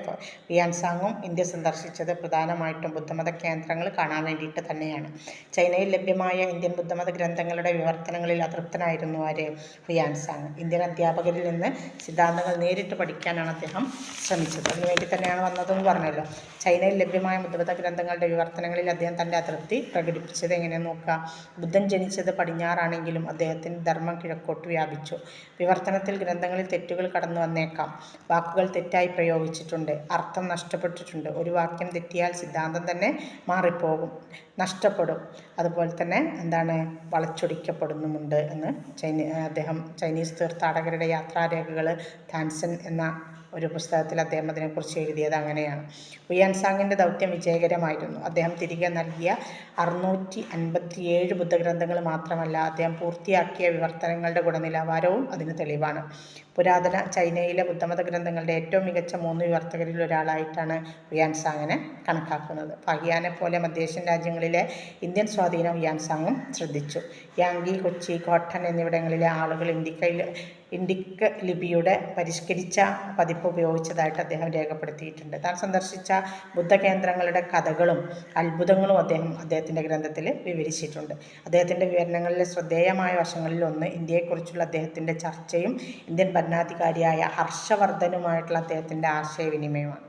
ഹുയാൻസാങ്ങും ഇന്ത്യ സന്ദർശിച്ചത് പ്രധാനമായിട്ടും ബുദ്ധമത കേന്ദ്രങ്ങൾ കാണാൻ വേണ്ടിയിട്ട് തന്നെയാണ്. ചൈനയിൽ ലഭ്യമായ ഇന്ത്യൻ ബുദ്ധമത ഗ്രന്ഥങ്ങളുടെ വിവർത്തനങ്ങളിൽ അതൃപ്തനായിരുന്നു ആര്? ഹുയാൻസാങ്. ഇന്ത്യൻ അധ്യാപകരിൽ നിന്ന് സിദ്ധാന്തങ്ങൾ നേരിട്ട് പഠിക്കാനാണ് അദ്ദേഹം ശ്രമിച്ചത്. അതിനുവേണ്ടി തന്നെയാണ് വന്നതെന്ന് പറഞ്ഞല്ലോ. ചൈനയിൽ ലഭ്യമായ ബുദ്ധമത ഗ്രന്ഥങ്ങളുടെ വിവർത്തനങ്ങളിൽ അദ്ദേഹം തൻ്റെ അതൃപ്തി പ്രകടിപ്പിച്ചത് എങ്ങനെയെന്ന് നോക്കുക. ബുദ്ധൻ ജനിച്ചത് പടിഞ്ഞാറാണെങ്കിലും അദ്ദേഹത്തിൻ്റെ ധർമ്മം കിഴക്കോട്ട് വ്യാപിച്ചു. വിവർത്തനത്തിൽ ഗ്രന്ഥങ്ങളിൽ തെറ്റുകൾ കടന്നു വന്നേക്കാം. വാക്കുകൾ തെറ്റായി പ്രയോഗിച്ചിട്ടുണ്ട്, അർത്ഥം നഷ്ടപ്പെട്ടിട്ടുണ്ട്. ഒരു വാക്യം തെറ്റിയാൽ സിദ്ധാന്തം തന്നെ മാറിപ്പോകും, നഷ്ടപ്പെടും. അതുപോലെ തന്നെ വളച്ചൊടിക്കപ്പെടുന്നുമുണ്ട് എന്ന് അദ്ദേഹം ചൈനീസ് തീർത്ഥാടകരുടെ യാത്രാരേഖകൾ താൻസൻ എന്ന ഒരു പുസ്തകത്തിൽ അദ്ദേഹം അതിനെക്കുറിച്ച് എഴുതിയത് അങ്ങനെയാണ്. ഹുയാൻസാങ്ങിൻ്റെ ദൗത്യം വിജയകരമായിരുന്നു. അദ്ദേഹം തിരികെ നൽകിയ 657 ബുദ്ധഗ്രന്ഥങ്ങൾ മാത്രമല്ല, അദ്ദേഹം പൂർത്തിയാക്കിയ വിവർത്തനങ്ങളുടെ ഗുണനിലവാരവും അതിന് തെളിവാണ്. പുരാതന ചൈനയിലെ ബുദ്ധമത ഗ്രന്ഥങ്ങളുടെ ഏറ്റവും മികച്ച 3 വിവർത്തകരിൽ ഒരാളായിട്ടാണ് ഹുയാൻസാങ്ങിനെ കണക്കാക്കുന്നത്. ഫഹിയാനെ പോലെ മധ്യേഷ്യൻ രാജ്യങ്ങളിലെ ഇന്ത്യൻ സ്വാധീനം ഹുയാൻസാങ്ങും ശ്രദ്ധിച്ചു. യാംഗി, കൊച്ചി, കോട്ടൺ എന്നിവിടങ്ങളിലെ ആളുകൾ ഇൻഡിക് ലിപിയുടെ പരിഷ്കരിച്ച പതിപ്പ് ഉപയോഗിച്ചതായിട്ട് അദ്ദേഹം രേഖപ്പെടുത്തിയിട്ടുണ്ട്. താൻ സന്ദർശിച്ച ബുദ്ധകേന്ദ്രങ്ങളുടെ കഥകളും അത്ഭുതങ്ങളും അദ്ദേഹത്തിൻ്റെ ഗ്രന്ഥത്തിൽ വിവരിച്ചിട്ടുണ്ട്. അദ്ദേഹത്തിൻ്റെ വിവരണങ്ങളിലെ ശ്രദ്ധേയമായ വശങ്ങളിലൊന്ന് ഇന്ത്യയെക്കുറിച്ചുള്ള അദ്ദേഹത്തിൻ്റെ ചർച്ചയും ഇന്ത്യൻ ഭരണാധികാരിയായ ഹർഷവർദ്ധനുമായിട്ടുള്ള അദ്ദേഹത്തിൻ്റെ ആശയവിനിമയമാണ്.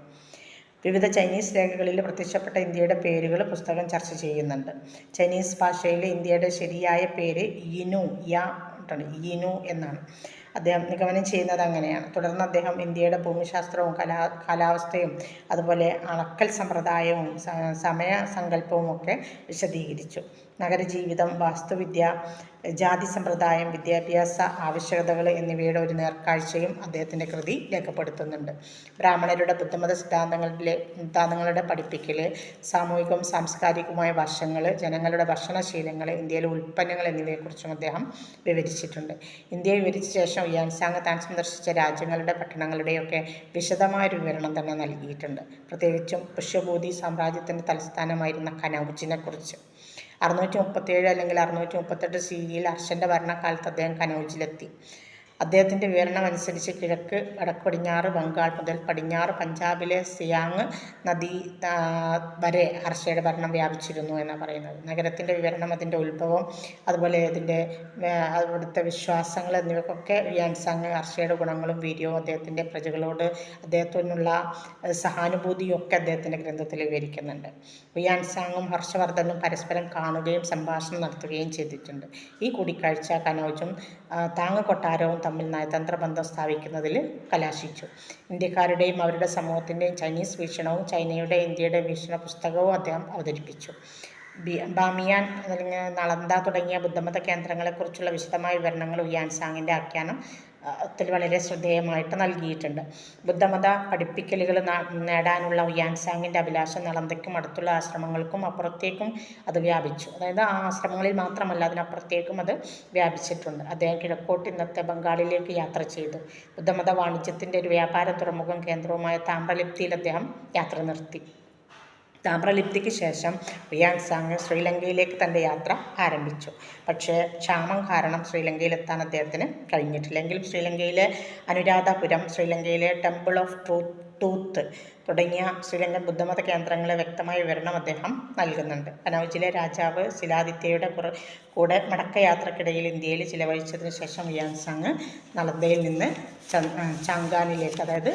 വിവിധ ചൈനീസ് രേഖകളിൽ പ്രത്യക്ഷപ്പെട്ട ഇന്ത്യയുടെ പേരുകൾ പുസ്തകം ചർച്ച ചെയ്യുന്നുണ്ട്. ചൈനീസ് ഭാഷയിൽ ഇന്ത്യയുടെ ശരിയായ പേര് യീനു എന്നാണ്. അദ്ദേഹം നിഗമനം ചെയ്യുന്നത് അങ്ങനെയാണ്. തുടർന്ന് അദ്ദേഹം ഇന്ത്യയുടെ ഭൂമിശാസ്ത്രവും കാലാവസ്ഥയും അതുപോലെ അളക്കൽ സമ്പ്രദായവും സമയസങ്കല്പവും ഒക്കെ വിശദീകരിച്ചു. നഗരജീവിതം, വാസ്തുവിദ്യ, ജാതി സമ്പ്രദായം, വിദ്യാഭ്യാസ ആവശ്യകതകൾ എന്നിവയുടെ ഒരു നേർക്കാഴ്ചയും അദ്ദേഹത്തിൻ്റെ കൃതി രേഖപ്പെടുത്തുന്നുണ്ട്. ബ്രാഹ്മണരുടെ ബുദ്ധമത സിദ്ധാന്തങ്ങളുടെ പഠിപ്പിക്കൽ, സാമൂഹികവും സാംസ്കാരികവുമായ വശങ്ങൾ, ജനങ്ങളുടെ ഭക്ഷണശീലങ്ങൾ, ഇന്ത്യയിലെ ഉൽപ്പന്നങ്ങൾ എന്നിവയെക്കുറിച്ചും അദ്ദേഹം വിവരിച്ചിട്ടുണ്ട്. ഇന്ത്യയെ വിവരിച്ച ശേഷം ഹുയാൻസാങ് താൻ സന്ദർശിച്ച രാജ്യങ്ങളുടെ പട്ടണങ്ങളുടെയൊക്കെ വിശദമായൊരു വിവരണം തന്നെ നൽകിയിട്ടുണ്ട്. പ്രത്യേകിച്ചും പുഷ്യഭൂതി സാമ്രാജ്യത്തിൻ്റെ തലസ്ഥാനമായിരുന്ന കനൗജിനെ കുറിച്ച്. 637 അല്ലെങ്കിൽ 638 CE ഹർഷൻ്റെ ഭരണകാലത്ത് അദ്ദേഹം കനൗജിലെത്തി. അദ്ദേഹത്തിൻ്റെ വിവരണം അനുസരിച്ച് കിഴക്ക് വടക്ക് പടിഞ്ഞാറ് ബംഗാൾ മുതൽ പടിഞ്ഞാറ് പഞ്ചാബിലെ സിയാങ് നദി വരെ ഹർഷയുടെ ഭരണം വ്യാപിച്ചിരുന്നു എന്നാണ് പറയുന്നത്. നഗരത്തിൻ്റെ വിവരണം, അതിൻ്റെ ഉത്ഭവം, അതുപോലെ അവിടുത്തെ വിശ്വാസങ്ങൾ എന്നിവയ്ക്കൊക്കെ ഹുയാൻസാങ് ഹർഷയുടെ ഗുണങ്ങളും വീര്യവും അദ്ദേഹത്തിൻ്റെ പ്രജകളോട് അദ്ദേഹത്തിനുള്ള സഹാനുഭൂതിയും ഒക്കെ അദ്ദേഹത്തിൻ്റെ ഗ്രന്ഥത്തിൽ വിവരിക്കുന്നുണ്ട്. ഹുയാൻസാങ്ങും ഹർഷവർദ്ധനും പരസ്പരം കാണുകയും സംഭാഷണം നടത്തുകയും ചെയ്തിട്ടുണ്ട്. ഈ കൂടിക്കാഴ്ച കനൗജും താങ് കൊട്ടാരവും തമ്മിൽ നയതന്ത്ര ബന്ധം സ്ഥാപിക്കുന്നതിൽ കലാശിച്ചു. ഇന്ത്യക്കാരുടെയും അവരുടെ സമൂഹത്തിൻ്റെയും ചൈനീസ് വീക്ഷണവും ചൈനയുടെ ഇന്ത്യയുടെ വീക്ഷണ പുസ്തകവും അദ്ദേഹം അവതരിപ്പിച്ചു. ബാമിയാൻ അല്ലെങ്കിൽ നളന്ദ തുടങ്ങിയ ബുദ്ധമത കേന്ദ്രങ്ങളെക്കുറിച്ചുള്ള വിശദമായ വിവരണങ്ങൾ ഹുയാൻസാങ്ങിൻ്റെ ആഖ്യാനത്തിൽ വളരെ ശ്രദ്ധേയമായിട്ട് നൽകിയിട്ടുണ്ട്. ബുദ്ധമത പഠിപ്പിക്കലുകൾ നേടാനുള്ള ഹുയാൻസാങ്ങിൻ്റെ അഭിലാഷം നളന്ദയ്ക്കും അടുത്തുള്ള ആശ്രമങ്ങൾക്കും അപ്പുറത്തേക്കും അത് വ്യാപിച്ചു. അതായത് ആ ആശ്രമങ്ങളിൽ മാത്രമല്ല, അതിനപ്പുറത്തേക്കും അത് വ്യാപിച്ചിട്ടുണ്ട്. അദ്ദേഹം കിഴക്കോട്ട് ഇന്നത്തെ ബംഗാളിലേക്ക് യാത്ര ചെയ്തു. ബുദ്ധമത വാണിജ്യത്തിൻ്റെ ഒരു വ്യാപാര തുറമുഖം കേന്ദ്രവുമായ താമ്രലിപ്തിയിൽ അദ്ദേഹം യാത്ര നിർത്തി. താമ്രലിപ്തിക്ക് ശേഷം ഹുയാൻസാങ് ശ്രീലങ്കയിലേക്ക് തൻ്റെ യാത്ര ആരംഭിച്ചു. പക്ഷേ ക്ഷാമം കാരണം ശ്രീലങ്കയിലെത്താൻ അദ്ദേഹത്തിന് കഴിഞ്ഞിട്ടില്ലെങ്കിലും ശ്രീലങ്കയിലെ അനുരാധപുരം, ശ്രീലങ്കയിലെ ടെമ്പിൾ ഓഫ് ടൂത്ത് തുടങ്ങിയ ശ്രീലങ്കൻ ബുദ്ധമത കേന്ദ്രങ്ങളെ വ്യക്തമായ വിവരണം അദ്ദേഹം നൽകുന്നുണ്ട്. കനൗജിലെ രാജാവ് ശിലാദിത്യയുടെ കൂടെ മടക്കയാത്രക്കിടയിൽ ഇന്ത്യയിൽ ചിലവഴിച്ചതിന് ശേഷം ഹുയാൻസാങ് നളന്ദയിൽ നിന്ന് ചാങ്ഗാനിലേക്ക്, അതായത്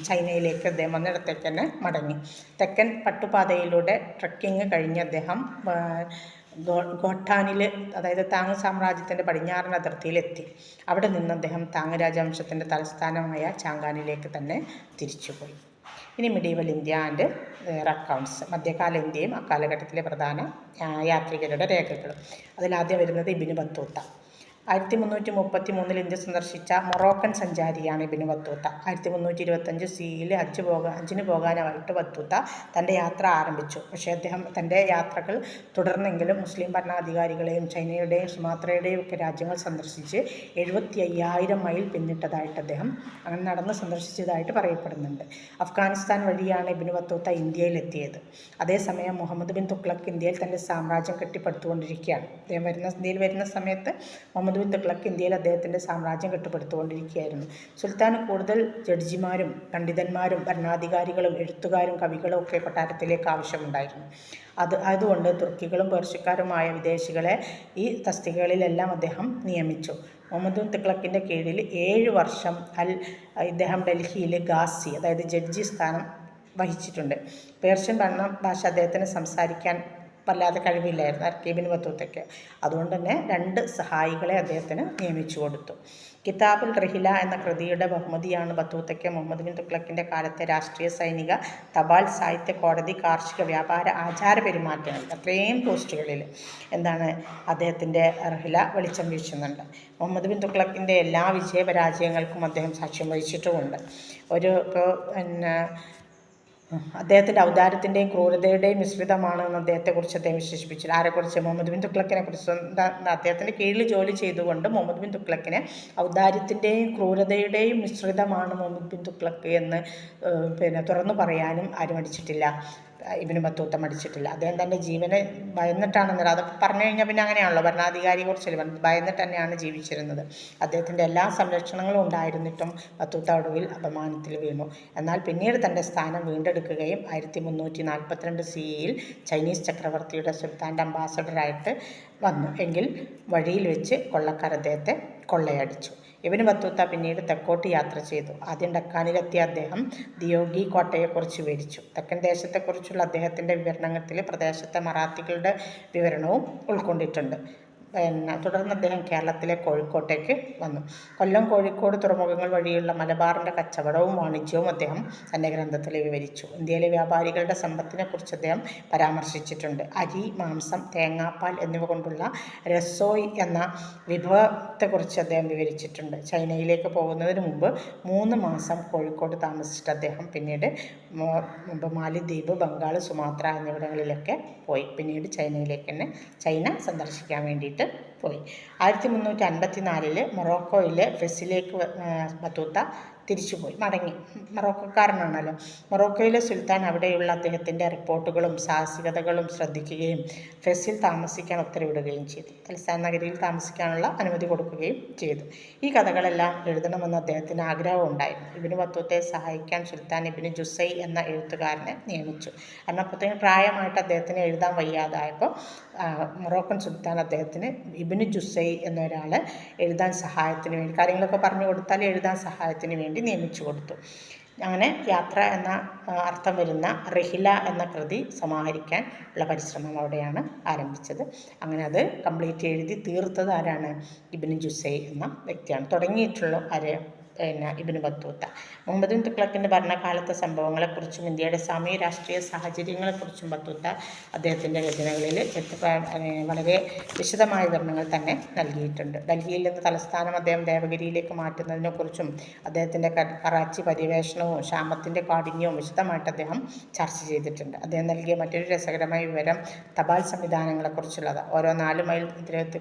ചൈനയിലേക്ക് അദ്ദേഹം വന്നിടത്തേക്ക് തന്നെ മടങ്ങി. തെക്കൻ പട്ടുപാതയിലൂടെ ട്രക്കിങ് കഴിഞ്ഞ് അദ്ദേഹം ഗോട്ടാനിൽ, അതായത് താങ് സാമ്രാജ്യത്തിൻ്റെ പടിഞ്ഞാറൻ അതിർത്തിയിലെത്തി. അവിടെ നിന്ന് അദ്ദേഹം താങ് രാജവംശത്തിൻ്റെ തലസ്ഥാനമായ ചാങ്ഗാനിലേക്ക് തന്നെ തിരിച്ചുപോയി. ഇനി മിഡീവൽ ഇന്ത്യ ആൻഡ് അക്കൗണ്ട്സ്. മധ്യകാല ഇന്ത്യയും അക്കാലഘട്ടത്തിലെ പ്രധാന യാത്രികരുടെ രേഖകളും. അതിലാദ്യം വരുന്നത് ഇബ്നു ബത്തൂത്ത. 1333 ഇന്ത്യ സന്ദർശിച്ച മൊറോക്കൻ സഞ്ചാരിയാണ് ഇബ്നു ബത്തൂത്ത. 1325 CE ഹജ്ജിന് പോകാനായിട്ട് ബത്തൂത്ത തൻ്റെ യാത്ര ആരംഭിച്ചു. പക്ഷേ അദ്ദേഹം തൻ്റെ യാത്രകൾ തുടർന്നെങ്കിലും മുസ്ലിം ഭരണാധികാരികളെയും ചൈനയുടെയും സുമാത്രയുടെയും ഒക്കെ രാജ്യങ്ങൾ സന്ദർശിച്ച് 75,000 മൈൽ പിന്നിട്ടതായിട്ട് അദ്ദേഹം അങ്ങനെ നടന്ന് സന്ദർശിച്ചതായിട്ട് പറയപ്പെടുന്നുണ്ട്. അഫ്ഗാനിസ്ഥാൻ വഴിയാണ് ഇബ്നു ബത്തൂത്ത ഇന്ത്യയിലെത്തിയത്. അതേസമയം മുഹമ്മദ് ബിൻ തുഗ്ലക്ക് ഇന്ത്യയിൽ തൻ്റെ സാമ്രാജ്യം കെട്ടിപ്പടുത്തുകൊണ്ടിരിക്കുകയാണ്. അദ്ദേഹം ഇന്ത്യയിൽ വരുന്ന സമയത്ത് മുഹമ്മദ് മുഹമ്മദ് ബിൻ തുഗ്ലക്ക് ഇന്ത്യയിൽ അദ്ദേഹത്തിൻ്റെ സാമ്രാജ്യം കെട്ടിപ്പടുത്തുകൊണ്ടിരിക്കുകയായിരുന്നു. സുൽത്താന് കൂടുതൽ ജഡ്ജിമാരും പണ്ഡിതന്മാരും ഭരണാധികാരികളും എഴുത്തുകാരും കവികളും ഒക്കെ കൊട്ടാരത്തിലേക്ക് ആവശ്യമുണ്ടായിരുന്നു. അതുകൊണ്ട് തുർക്കികളും പേർഷ്യക്കാരുമായ വിദേശികളെ ഈ തസ്തികകളിലെല്ലാം അദ്ദേഹം നിയമിച്ചു. മുഹമ്മദ് ബിൻ തുഗ്ലക്കിൻ്റെ കീഴിൽ 7 വർഷം ഇദ്ദേഹം ഡൽഹിയിൽ ഗാസി, അതായത് ജഡ്ജി സ്ഥാനം വഹിച്ചിട്ടുണ്ട്. പേർഷ്യൻ ഭാഷ അദ്ദേഹത്തിന് സംസാരിക്കാൻ വല്ലാതെ കഴിവില്ലായിരുന്നു ഇബ്നു ബത്തൂത്തയ്ക്ക്. അതുകൊണ്ട് തന്നെ 2 സഹായികളെ അദ്ദേഹത്തിന് നിയമിച്ചു കൊടുത്തു. കിതാബുൽ റഹില എന്ന കൃതിയുടെ ബഹുമതിയാണ് ബത്തൂത്തയ്ക്ക് മുഹമ്മദ് ബിൻ തുഗ്ലക്കിൻ്റെ കാലത്തെ രാഷ്ട്രീയ, സൈനിക, തപാൽ, സാഹിത്യ, കോടതി, കാർഷിക, വ്യാപാര, ആചാര പെരുമാറ്റങ്ങൾ അത്രയും പോസ്റ്റുകളിൽ അദ്ദേഹത്തിൻ്റെ റഹില വെളിച്ചം വീശുന്നുണ്ട്. മുഹമ്മദ് ബിൻ തുഗ്ലക്കിൻ്റെ എല്ലാ വിജയപരാജയങ്ങൾക്കും അദ്ദേഹം സാക്ഷ്യം വഹിച്ചിട്ടുമുണ്ട്. അദ്ദേഹത്തിൻ്റെ ഔദാര്യത്തിൻ്റെയും ക്രൂരതയുടെയും മിശ്രിതമാണെന്ന് അദ്ദേഹത്തെക്കുറിച്ച് അദ്ദേഹം വിശേഷിപ്പിച്ചു. ആരെക്കുറിച്ച്? മുഹമ്മദ് ബിൻ തുഗ്ലക്കിനെ കുറിച്ച്. അദ്ദേഹത്തിൻ്റെ കീഴിൽ ജോലി ചെയ്തുകൊണ്ട് മുഹമ്മദ് ബിൻ തുഗ്ലക്കിനെ ഔദാര്യത്തിൻ്റെയും ക്രൂരതയുടെയും മിശ്രിതമാണ് മുഹമ്മദ് ബിൻ തുഗ്ലക്ക് എന്ന് തുറന്നു പറയാനും ആരും മടിച്ചിട്ടില്ല. ഇബ്നു ബത്തൂത്ത മടിച്ചിട്ടില്ല. അദ്ദേഹം തൻ്റെ ജീവനെ ഭയന്നിട്ടാണെന്ന് അതൊക്കെ പറഞ്ഞു കഴിഞ്ഞാൽ പിന്നെ അങ്ങനെയാണല്ലോ, ഭരണാധികാരിയെക്കുറിച്ചല്ലേ, ഭയന്നിട്ട് തന്നെയാണ് ജീവിച്ചിരുന്നത്. അദ്ദേഹത്തിൻ്റെ എല്ലാ സംരക്ഷണങ്ങളും ഉണ്ടായിരുന്നിട്ടും ബത്തൂത്ത ഒടുവിൽ അപമാനത്തിൽ വീണു. എന്നാൽ പിന്നീട് തൻ്റെ സ്ഥാനം വീണ്ടെടുക്കുകയും 1342 CE ചൈനീസ് ചക്രവർത്തിയുടെ സുൽത്താൻ്റെ അംബാസഡറായിട്ട് വന്നു. എങ്കിൽ വഴിയിൽ വെച്ച് കൊള്ളക്കാർ അദ്ദേഹത്തെ കൊള്ളയടിച്ചു. ഇബ്നു ബത്തൂത്ത പിന്നീട് തെക്കോട്ട് യാത്ര ചെയ്തു. ആദ്യം ഡക്കാനിലെത്തിയ അദ്ദേഹം ദിയോഗി കോട്ടയെക്കുറിച്ച് വിവരിച്ചു. തെക്കൻ ദേശത്തെക്കുറിച്ചുള്ള അദ്ദേഹത്തിൻ്റെ വിവരണത്തിൽ പ്രദേശത്തെ മറാത്തികളുടെ വിവരണവും ഉൾക്കൊണ്ടിട്ടുണ്ട്. തുടർന്ന് അദ്ദേഹം കേരളത്തിലെ കോഴിക്കോട്ടേക്ക് വന്നു. കൊല്ലം, കോഴിക്കോട് തുറമുഖങ്ങൾ വഴിയുള്ള മലബാറിൻ്റെ കച്ചവടവും വാണിജ്യവും അദ്ദേഹം തൻ്റെ ഗ്രന്ഥത്തിൽ വിവരിച്ചു. ഇന്ത്യയിലെ വ്യാപാരികളുടെ സമ്പത്തിനെക്കുറിച്ച് അദ്ദേഹം പരാമർശിച്ചിട്ടുണ്ട്. അരി, മാംസം, തേങ്ങാപ്പാൽ എന്നിവ കൊണ്ടുള്ള രസോയ് എന്ന വിഭവത്തെക്കുറിച്ച് അദ്ദേഹം വിവരിച്ചിട്ടുണ്ട്. ചൈനയിലേക്ക് പോകുന്നതിന് മുമ്പ് 3 മാസം കോഴിക്കോട് താമസിച്ചിട്ട് അദ്ദേഹം പിന്നീട് മാലിദ്വീപ്, ബംഗാൾ, സുമാത്ര എന്നിവിടങ്ങളിലൊക്കെ പോയി. പിന്നീട് ചൈന സന്ദർശിക്കാൻ വേണ്ടിയിട്ട് പോയി. 1354 മൊറോക്കോയിലെ ഫെസിലേക്ക് ബത്തൂത്ത തിരിച്ചുപോയി, മടങ്ങി. മൊറോക്കോക്കാരനാണല്ലോ. മൊറോക്കോയിലെ സുൽത്താൻ അവിടെയുള്ള അദ്ദേഹത്തിൻ്റെ റിപ്പോർട്ടുകളും സാഹസികതകളും ശ്രദ്ധിക്കുകയും ഫെസിൽ താമസിക്കാൻ ഉത്തരവിടുകയും ചെയ്തു. തലസ്ഥാന നഗരിയിൽ താമസിക്കാനുള്ള അനുമതി കൊടുക്കുകയും ചെയ്തു. ഈ കഥകളെല്ലാം എഴുതണമെന്ന് അദ്ദേഹത്തിന് ആഗ്രഹമുണ്ടായിരുന്നു. ഇബ്നു ബത്തൂത്തയെ സഹായിക്കാൻ സുൽത്താൻ ഇബ്നു ജുസൈ എന്ന എഴുത്തുകാരനെ നിയമിച്ചു. കാരണം അപ്പോഴത്തേക്കും പ്രായമായിട്ട് അദ്ദേഹത്തിന് എഴുതാൻ വയ്യാതായപ്പോൾ മൊറോക്കൻ സുൽത്താൻ അദ്ദേഹത്തിന് ഇബ്നു ജുസൈ എന്നൊരാളെ എഴുതാൻ സഹായത്തിന് വേണ്ടി, കാര്യങ്ങളൊക്കെ പറഞ്ഞു കൊടുത്താൽ എഴുതാൻ സഹായത്തിന് വേണ്ടി നിയമിച്ചു കൊടുത്തു. അങ്ങനെ യാത്ര എന്ന അർത്ഥം വരുന്ന റഹില എന്ന കൃതി സമാഹരിക്കാൻ ഉള്ള പരിശ്രമം അവിടെയാണ് ആരംഭിച്ചത്. അങ്ങനെ അത് കംപ്ലീറ്റ് എഴുതി തീർത്തത് ആരാണ്? ഇബ്നു ജുസൈ എന്ന വ്യക്തിയാണ്. തുടങ്ങിയിട്ടുള്ള ഇബ്നു ബത്തൂത്ത. മുഹമ്മദ് ബിൻ തുഗ്ലക്കിൻ്റെ ഭരണകാലത്തെ സംഭവങ്ങളെക്കുറിച്ചും ഇന്ത്യയുടെ സാമൂഹ്യ രാഷ്ട്രീയ സാഹചര്യങ്ങളെക്കുറിച്ചും ബത്തൂത്ത അദ്ദേഹത്തിൻ്റെ രചനകളിൽ വളരെ വിശദമായ വിവരണങ്ങൾ തന്നെ നൽകിയിട്ടുണ്ട്. ഡൽഹിയിൽ നിന്ന് തലസ്ഥാനം അദ്ദേഹം ദേവഗിരിയിലേക്ക് മാറ്റുന്നതിനെക്കുറിച്ചും അദ്ദേഹത്തിൻ്റെ കറാച്ചി പര്യവേഷണവും ക്ഷാമത്തിൻ്റെ കാഠിന്യവും വിശദമായിട്ട് അദ്ദേഹം ചർച്ച ചെയ്തിട്ടുണ്ട്. അദ്ദേഹം നൽകിയ മറ്റൊരു രസകരമായ വിവരം തപാൽ സംവിധാനങ്ങളെക്കുറിച്ചുള്ളത്. ഓരോ 4 മൈൽ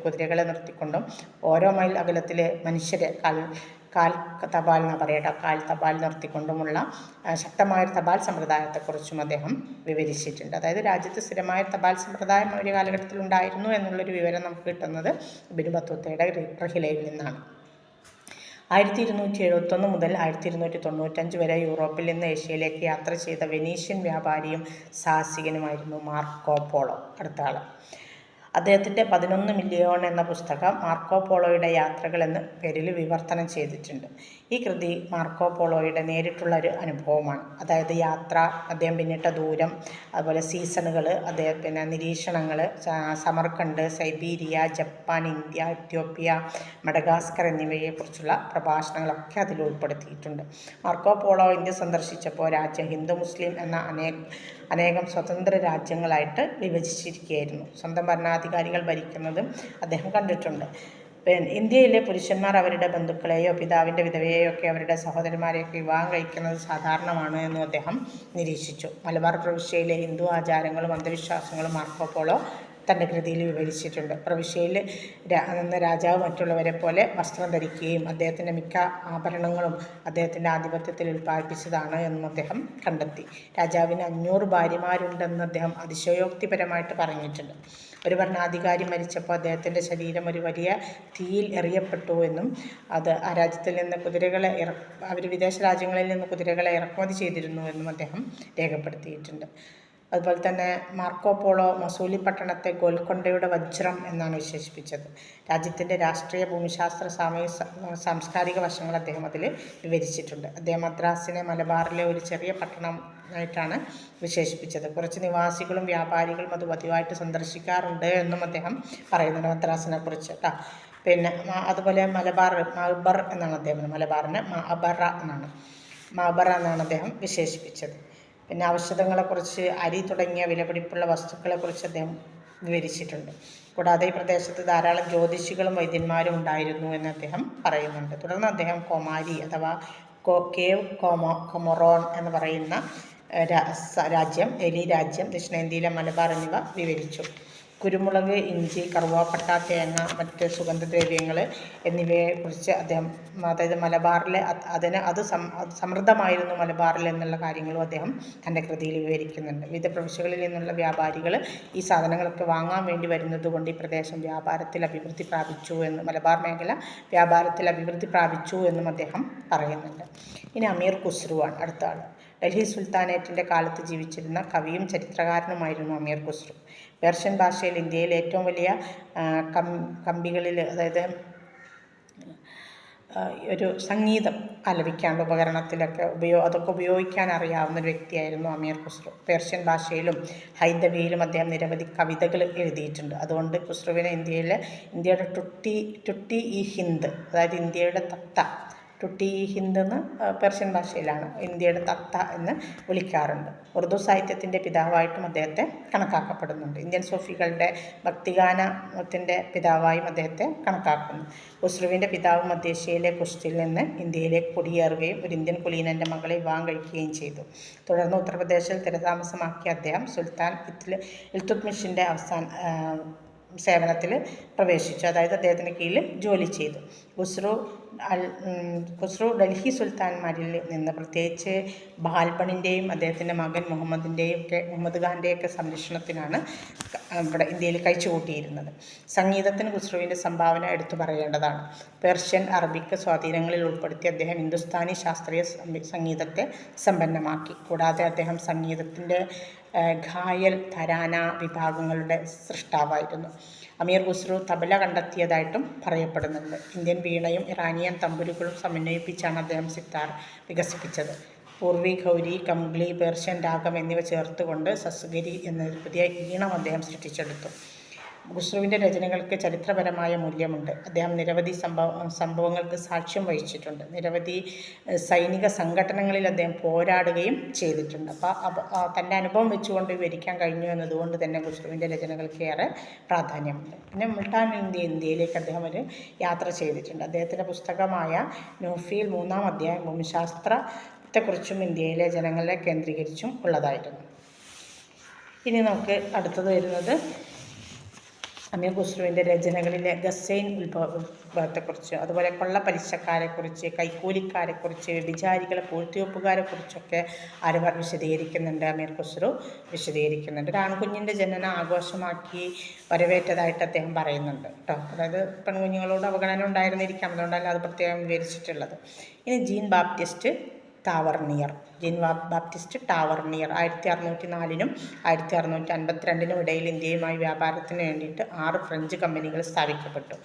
കുതിരകളെ നിർത്തിക്കൊണ്ടും ഓരോ മൈൽ അകലത്തിലെ മനുഷ്യരെ കാൽ തപാൽ എന്ന് പറയട്ടെ, കാൽ തപാൽ നിർത്തിക്കൊണ്ടുമുള്ള ശക്തമായൊരു തപാൽ സമ്പ്രദായത്തെക്കുറിച്ചും അദ്ദേഹം വിവരിച്ചിട്ടുണ്ട്. അതായത് രാജ്യത്ത് സ്ഥിരമായ തപാൽ സമ്പ്രദായം ഒരു കാലഘട്ടത്തിൽ ഉണ്ടായിരുന്നു എന്നുള്ളൊരു വിവരം നമുക്ക് കിട്ടുന്നത് ഇബ്നു ബത്തൂത്തയുടെ റഹിലയിൽ നിന്നാണ്. 1271 മുതൽ 1295 വരെ യൂറോപ്പിൽ നിന്ന് ഏഷ്യയിലേക്ക് യാത്ര ചെയ്ത വെനീഷ്യൻ വ്യാപാരിയും സാഹസികനുമായിരുന്നു മാർക്കോ പോളോ. അടുത്ത ആൾ. അദ്ദേഹത്തിൻ്റെ 11 മില്യൺ എന്ന പുസ്തകം മാർക്കോ പോളോയുടെ യാത്രകൾ എന്ന പേരിൽ വിവർത്തനം ചെയ്തിട്ടുണ്ട്. ഈ കൃതി മാർക്കോ പോളോയുടെ നേരിട്ടുള്ള ഒരു അനുഭവമാണ്. അതായത് യാത്ര, അദ്ദേഹം പിന്നിട്ട ദൂരം, അതുപോലെ സീസണുകൾ, അദ്ദേഹം നിരീക്ഷണങ്ങൾ, Samarkand, Siberia, Japan, India, Ethiopia, Madagascar എന്നിവയെക്കുറിച്ചുള്ള പ്രഭാഷണങ്ങളൊക്കെ അതിൽ ഉൾപ്പെടുത്തിയിട്ടുണ്ട്. മാർക്കോ പോളോ ഇന്ത്യ സന്ദർശിച്ചപ്പോൾ രാജ്യം ഹിന്ദു മുസ്ലിം എന്ന അനേകം സ്വതന്ത്ര രാജ്യങ്ങളായിട്ട് വിഭജിച്ചിരിക്കുകയായിരുന്നു. സ്വന്തം ഭരണാധികാരികൾ ഭരിക്കുന്നതും അദ്ദേഹം കണ്ടിട്ടുണ്ട്. ഇന്ത്യയിലെ പുരുഷന്മാർ അവരുടെ ബന്ധുക്കളെയോ പിതാവിൻ്റെ വിധവയെയോ ഒക്കെ അവരുടെ സഹോദരന്മാരെയൊക്കെ വിവാഹം കഴിക്കുന്നത് സാധാരണമാണ് എന്നും അദ്ദേഹം നിരീക്ഷിച്ചു. മലബാർ പ്രവിശ്യയിലെ ഹിന്ദു ആചാരങ്ങളും അന്ധവിശ്വാസങ്ങളും മാർക്കോ പോളോ തൻ്റെ കൃതിയിൽ വിവരിച്ചിട്ടുണ്ട്. പ്രവിശ്യയിൽ നിന്ന് രാജാവ് മറ്റുള്ളവരെ പോലെ വസ്ത്രം ധരിക്കുകയും അദ്ദേഹത്തിൻ്റെ മിക്ക ആഭരണങ്ങളും അദ്ദേഹത്തിൻ്റെ ആധിപത്യത്തിൽ ഉൽപ്പാദിപ്പിച്ചതാണ് എന്നും അദ്ദേഹം കണ്ടെത്തി. രാജാവിന് 500 ഭാര്യമാരുണ്ടെന്ന് അദ്ദേഹം അതിശയോക്തിപരമായിട്ട് പറഞ്ഞിട്ടുണ്ട്. ഒരു ഭരണാധികാരി മരിച്ചപ്പോൾ അദ്ദേഹത്തിൻ്റെ ശരീരം ഒരു വലിയ തീയിൽ എറിയപ്പെട്ടു എന്നും അത് ആ രാജ്യത്തിൽ നിന്ന് കുതിരകളെ അവർ വിദേശ രാജ്യങ്ങളിൽ നിന്ന് കുതിരകളെ ഇറക്കുമതി ചെയ്തിരുന്നു എന്നും അദ്ദേഹം രേഖപ്പെടുത്തിയിട്ടുണ്ട്. അതുപോലെ തന്നെ മാർക്കോ പോളോ മസൂലി പട്ടണത്തെ ഗോൽക്കൊണ്ടയുടെ വജ്രം എന്നാണ് വിശേഷിപ്പിച്ചത്. രാജ്യത്തിൻ്റെ രാഷ്ട്രീയ, ഭൂമിശാസ്ത്ര, സാംസ്കാരിക വശങ്ങൾ അദ്ദേഹം അതിൽ വിവരിച്ചിട്ടുണ്ട്. അദ്ദേഹം മദ്രാസിനെ മലബാറിലെ ഒരു ചെറിയ പട്ടണമായിട്ടാണ് വിശേഷിപ്പിച്ചത്. കുറച്ച് നിവാസികളും വ്യാപാരികളും അത് പതിവായിട്ട് സന്ദർശിക്കാറുണ്ട് എന്നും അദ്ദേഹം പറയുന്നുണ്ട് മദ്രാസിനെ കുറിച്ച് കേട്ടോ. പിന്നെ അതുപോലെ മലബാർ എന്നാണ് അദ്ദേഹം, മലബാറിനെ മാബറ എന്നാണ് അദ്ദേഹം വിശേഷിപ്പിച്ചത്. പിന്നെ ഔഷധങ്ങളെക്കുറിച്ച്, അരി തുടങ്ങിയ വിലപിടിപ്പുള്ള വസ്തുക്കളെക്കുറിച്ച് അദ്ദേഹം വിവരിച്ചിട്ടുണ്ട്. കൂടാതെ ഈ പ്രദേശത്ത് ധാരാളം ജ്യോതിഷികളും വൈദ്യന്മാരും ഉണ്ടായിരുന്നു എന്ന് അദ്ദേഹം പറയുന്നുണ്ട്. തുടർന്ന് അദ്ദേഹം കൊമാരി അഥവാ കേവ് കൊമൊറോൺ എന്ന് പറയുന്ന രാജ്യം, എലി രാജ്യം, ദക്ഷിണേന്ത്യയിലെ മലബാർ എന്നിവ വിവരിച്ചു. കുരുമുളക്, ഇഞ്ചി, കറുവാപ്പട്ട, തേങ്ങ, മറ്റ് സുഗന്ധദ്രവ്യങ്ങൾ എന്നിവയെക്കുറിച്ച് അദ്ദേഹം, അതായത് മലബാറിലെ അത് സമൃദ്ധമായിരുന്നു മലബാറിൽ എന്നുള്ള കാര്യങ്ങളും അദ്ദേഹം തൻ്റെ കൃതിയിൽ വിവരിക്കുന്നുണ്ട്. വിവിധ പ്രവിശ്യകളിൽ നിന്നുള്ള വ്യാപാരികൾ ഈ സാധനങ്ങളൊക്കെ വാങ്ങാൻ വേണ്ടി വരുന്നത് കൊണ്ട് ഈ പ്രദേശം വ്യാപാരത്തിൽ അഭിവൃദ്ധി പ്രാപിച്ചു എന്ന്, മലബാർ മേഖല വ്യാപാരത്തിൽ അഭിവൃദ്ധി പ്രാപിച്ചു എന്നും അദ്ദേഹം പറയുന്നുണ്ട്. ഇനി അമീർ ഖുസ്രുവാണ് അടുത്ത ആൾ. ഡൽഹി സുൽത്താനേറ്റിൻ്റെ കാലത്ത് ജീവിച്ചിരുന്ന കവിയും ചരിത്രകാരനുമായിരുന്നു അമീർ ഖുസ്രു. പേർഷ്യൻ ഭാഷയിൽ ഇന്ത്യയിലെ ഏറ്റവും വലിയ കമ്പികളിൽ, അതായത് ഒരു സംഗീതം ആലപിക്കാനുള്ള ഉപകരണത്തിലൊക്കെ അതൊക്കെ ഉപയോഗിക്കാൻ അറിയാവുന്ന ഒരു വ്യക്തിയായിരുന്നു അമീർ ഖുസ്രു. പേർഷ്യൻ ഭാഷയിലും ഹൈന്ദവിയിലും അദ്ദേഹം നിരവധി കവിതകൾ എഴുതിയിട്ടുണ്ട്. അതുകൊണ്ട് ഖുസ്രുവിനെ ഇന്ത്യയുടെ ടുട്ടി ഇ ഹിന്ദ്, അതായത് ഇന്ത്യയുടെ തത്ത, ടുട്ടി ഇ ഹിന്ദ് എന്ന് പേർഷ്യൻ ഭാഷയിലാണ്, ഇന്ത്യയുടെ തത്ത എന്ന് വിളിക്കാറുണ്ട്. ഉറുദു സാഹിത്യത്തിൻ്റെ പിതാവായിട്ടും അദ്ദേഹത്തെ കണക്കാക്കപ്പെടുന്നുണ്ട്. ഇന്ത്യൻ സൂഫികളുടെ ഭക്തിഗാനത്തിൻ്റെ പിതാവായും അദ്ദേഹത്തെ കണക്കാക്കുന്നു. ഖുസ്രുവിൻ്റെ പിതാവ് മധ്യേഷ്യയിലെ കുഷ്തിൽ നിന്ന് ഇന്ത്യയിലേക്ക് കുടിയേറുകയും ഒരു ഇന്ത്യൻ കുലീനൻ്റെ മകളെ വിവാഹം കഴിക്കുകയും ചെയ്തു. തുടർന്ന് ഉത്തർപ്രദേശിൽ സ്ഥിരതാമസമാക്കിയ അദ്ദേഹം സുൽത്താൻ ഇൽതുത്മിഷിൻ്റെ സേവനത്തിൽ പ്രവേശിച്ചു, അതായത് അദ്ദേഹത്തിന് കീഴിൽ ജോലി ചെയ്തു. ഖുസ്രു ഡൽഹി സുൽത്താൻമാരിൽ നിന്ന്, പ്രത്യേകിച്ച് ബാൽബണിൻ്റെയും അദ്ദേഹത്തിൻ്റെ മകൻ മുഹമ്മദ് ഖാൻ്റെയൊക്കെ സംരക്ഷണത്തിനാണ് ഇവിടെ ഇന്ത്യയിൽ കഴിച്ചുകൂട്ടിയിരുന്നത്. സംഗീതത്തിന് ഖുസ്രുവിൻ്റെ സംഭാവന എടുത്തു പറയേണ്ടതാണ്. പേർഷ്യൻ, അറബിക് സ്വാധീനങ്ങളിൽ ഉൾപ്പെടുത്തി അദ്ദേഹം ഹിന്ദുസ്ഥാനി ശാസ്ത്രീയ സംഗീതത്തെ സമ്പന്നമാക്കി. കൂടാതെ അദ്ദേഹം സംഗീതത്തിൻ്റെ ഘായൽ, തരാന വിഭാഗങ്ങളുടെ സൃഷ്ടാവായിരുന്നു. അമീർ ഖുസ്രു തബല കണ്ടെത്തിയതായിട്ടും പറയപ്പെടുന്നുണ്ട്. ഇന്ത്യൻ വീണയും ഇറാനിയൻ തമ്പുരുകളും സമന്വയിപ്പിച്ചാണ് അദ്ദേഹം സിത്താർ വികസിപ്പിച്ചത്. പൂർവി, ഗൗരി, കംഗ്ലി, പേർഷ്യൻ രാഗം എന്നിവ ചേർത്തുകൊണ്ട് സസ്ഗരി എന്നൊരു പുതിയ ഈണം അദ്ദേഹം സൃഷ്ടിച്ചെടുത്തു. ഖുസ്രുവിൻ്റെ രചനകൾക്ക് ചരിത്രപരമായ മൂല്യമുണ്ട്. അദ്ദേഹം നിരവധി സംഭവങ്ങൾക്ക് സാക്ഷ്യം വഹിച്ചിട്ടുണ്ട്. നിരവധി സൈനിക സംഘടനകളിൽ അദ്ദേഹം പോരാടുകയും ചെയ്തിട്ടുണ്ട്. അപ്പോൾ തൻ്റെ അനുഭവം വെച്ചുകൊണ്ട് വിവരിക്കാൻ കഴിഞ്ഞു എന്നതുകൊണ്ട് തന്നെ ഖുസ്രുവിൻ്റെ രചനകൾക്ക് ഏറെ പ്രാധാന്യമുണ്ട്. പിന്നെ മുൾട്ടാൻ ഇന്ത്യയിലേക്ക് അദ്ദേഹം ഒരു യാത്ര ചെയ്തിട്ടുണ്ട്. അദ്ദേഹത്തിൻ്റെ പുസ്തകമായ നൂഫിയിൽ 3-ാം അധ്യായം ഭൂമിശാസ്ത്രത്തെക്കുറിച്ചും ഇന്ത്യയിലെ ജനങ്ങളെ കേന്ദ്രീകരിച്ചും ഉള്ളതായിരുന്നു. ഇനി നമുക്ക് അടുത്തത് വരുന്നത് അമീർ ഖുസ്രുവിൻ്റെ രചനകളിലെ ഗസൈൻ ഉത്ഭവത്തെക്കുറിച്ച്, അതുപോലെ കൊള്ളപ്പലിശക്കാരെക്കുറിച്ച്, കൈക്കൂലിക്കാരെക്കുറിച്ച്, വ്യഭിചാരികളെ പൂഴ്ത്തിവെപ്പുകാരെക്കുറിച്ചൊക്കെ ആരവർ വിശദീകരിക്കുന്നുണ്ട്. അമീർ ഖുസ്രു വിശദീകരിക്കുന്നുണ്ട്. ഒരു ആൺകുഞ്ഞിൻ്റെ ജനനം ആഘോഷമാക്കി വരവേറ്റതായിട്ട് അദ്ദേഹം പറയുന്നുണ്ട് കേട്ടോ. അതായത് പെൺകുഞ്ഞുങ്ങളോട് അവഗണന ഉണ്ടായിരുന്നിരിക്കാം, അതുകൊണ്ടല്ല അത് പ്രത്യേകം വിവരിച്ചിട്ടുള്ളത്. ഇനി ജീൻ ബാപ്റ്റിസ്റ്റ് ടാവർണിയർ 1604-നും 1652-നും ഇടയിൽ ഇന്ത്യയുമായി വ്യാപാരത്തിന് വേണ്ടിയിട്ട് 6 ഫ്രഞ്ച് കമ്പനികൾ സ്ഥാപിക്കപ്പെട്ടു.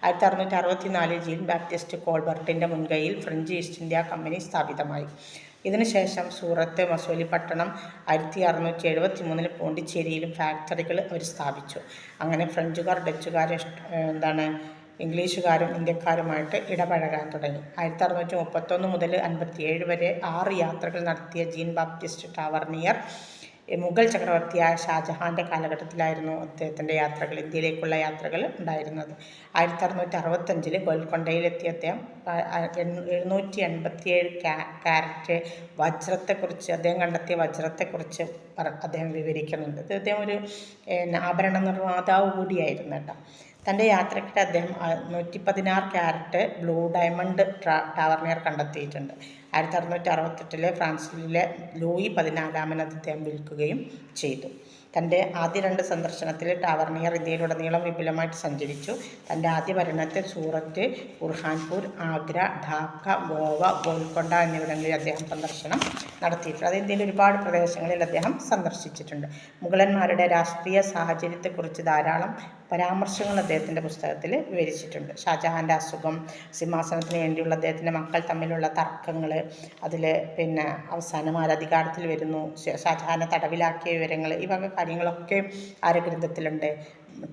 1664-ൽ ജീൻ ബാപ്റ്റിസ്റ്റ് കോൾബർട്ടിൻ്റെ മുൻകൈയിൽ ഫ്രഞ്ച് ഈസ്റ്റ് ഇന്ത്യ കമ്പനി സ്ഥാപിതമായി. ഇതിനുശേഷം സൂറത്ത്, മസൂലിപ്പട്ടണം, 1673-ൽ പോണ്ടിച്ചേരിയിലും ഫാക്ടറികൾ അവർ സ്ഥാപിച്ചു. അങ്ങനെ ഫ്രഞ്ചുകാർ, ഡച്ചുകാർ, ഇംഗ്ലീഷുകാരും ഇന്ത്യക്കാരുമായിട്ട് ഇടപഴകാൻ തുടങ്ങി. 1631 മുതൽ 57 വരെ 6 യാത്രകൾ നടത്തിയ ജീൻ ബാപ്റ്റിസ്റ്റ് ടാവർണിയർ മുഗൾ ചക്രവർത്തിയായ ഷാജഹാൻ്റെ കാലഘട്ടത്തിലായിരുന്നു അദ്ദേഹത്തിൻ്റെ ഇന്ത്യയിലേക്കുള്ള യാത്രകൾ ഉണ്ടായിരുന്നത്. 1665-ൽ ഗോൽക്കൊണ്ടയിലെത്തിയ അദ്ദേഹം 787 കാരറ്റ് വജ്രത്തെക്കുറിച്ച്, അദ്ദേഹം കണ്ടെത്തിയ വജ്രത്തെക്കുറിച്ച് അദ്ദേഹം വിവരിക്കുന്നുണ്ട്. അദ്ദേഹം ഒരു ആഭരണ നിർമ്മാതാവ് കൂടിയായിരുന്നു കേട്ടോ. തൻ്റെ യാത്രയ്ക്കിടെ അദ്ദേഹം 116 ക്യാരറ്റ് ബ്ലൂ ഡയമണ്ട് ടാവർണിയർ കണ്ടെത്തിയിട്ടുണ്ട്. 1668 ഫ്രാൻസിലെ ലൂയി 14 അദ്ദേഹം വിൽക്കുകയും ചെയ്തു. തൻ്റെ ആദ്യ 2 സന്ദർശനത്തിൽ ടാവർണിയർ ഇന്ത്യയിലുടനീളം വിപുലമായിട്ട് സഞ്ചരിച്ചു. തൻ്റെ ആദ്യ പര്യടനത്തിൽ സൂററ്റ്, ബുർഹാൻപൂർ, ആഗ്ര, ഢാക്ക, ഗോവ, ഗോൽക്കൊണ്ട എന്നിവിടങ്ങളിൽ അദ്ദേഹം സന്ദർശനം നടത്തിയിട്ടുണ്ട്. അത് ഇന്ത്യയിലെ ഒരുപാട് പ്രദേശങ്ങളിൽ അദ്ദേഹം സന്ദർശിച്ചിട്ടുണ്ട്. മുഗളന്മാരുടെ രാഷ്ട്രീയ സാഹചര്യത്തെക്കുറിച്ച് ധാരാളം പരാമർശങ്ങൾ അദ്ദേഹത്തിൻ്റെ പുസ്തകത്തിൽ വിവരിച്ചിട്ടുണ്ട്. ഷാജഹാൻ്റെ അസുഖം, സിംഹാസനത്തിന് വേണ്ടിയുള്ള അദ്ദേഹത്തിൻ്റെ മക്കൾ തമ്മിലുള്ള തർക്കങ്ങൾ, അതിൽ അവസാനം ആരധികാരത്തിൽ വരുന്നു, ഷാജഹാനെ തടവിലാക്കിയ വിവരങ്ങൾ, ഈ വക കാര്യങ്ങളൊക്കെ ആരുടെ ഗ്രന്ഥത്തിലുണ്ട്?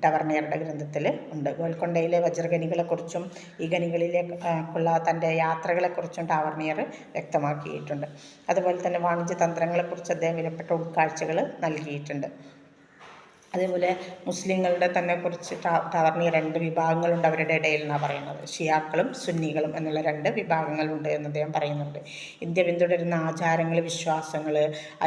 ടവർണിയറുടെ ഗ്രന്ഥത്തിൽ ഉണ്ട്. ഗോൽക്കൊണ്ടയിലെ വജ്രഖനികളെക്കുറിച്ചും ഈ ഖനികളിലേക്കുള്ള തൻ്റെ യാത്രകളെക്കുറിച്ചും ടവർണിയർ വ്യക്തമാക്കിയിട്ടുണ്ട്. അതുപോലെ തന്നെ വാണിജ്യ തന്ത്രങ്ങളെക്കുറിച്ച് അദ്ദേഹം വിലപ്പെട്ട ഉൾക്കാഴ്ചകൾ നൽകിയിട്ടുണ്ട്. അതേപോലെ മുസ്ലിങ്ങളുടെ തന്നെ കുറിച്ച് ടവർണിയർ 2 വിഭാഗങ്ങളുണ്ട് അവരുടെ ഇടയിൽ എന്നാണ് പറയുന്നത്. ഷിയാക്കളും സുന്നികളും എന്നുള്ള 2 വിഭാഗങ്ങളുണ്ട് എന്ന് അദ്ദേഹം പറയുന്നുണ്ട്. ഇന്ത്യ പിന്തുടരുന്ന ആചാരങ്ങൾ, വിശ്വാസങ്ങൾ,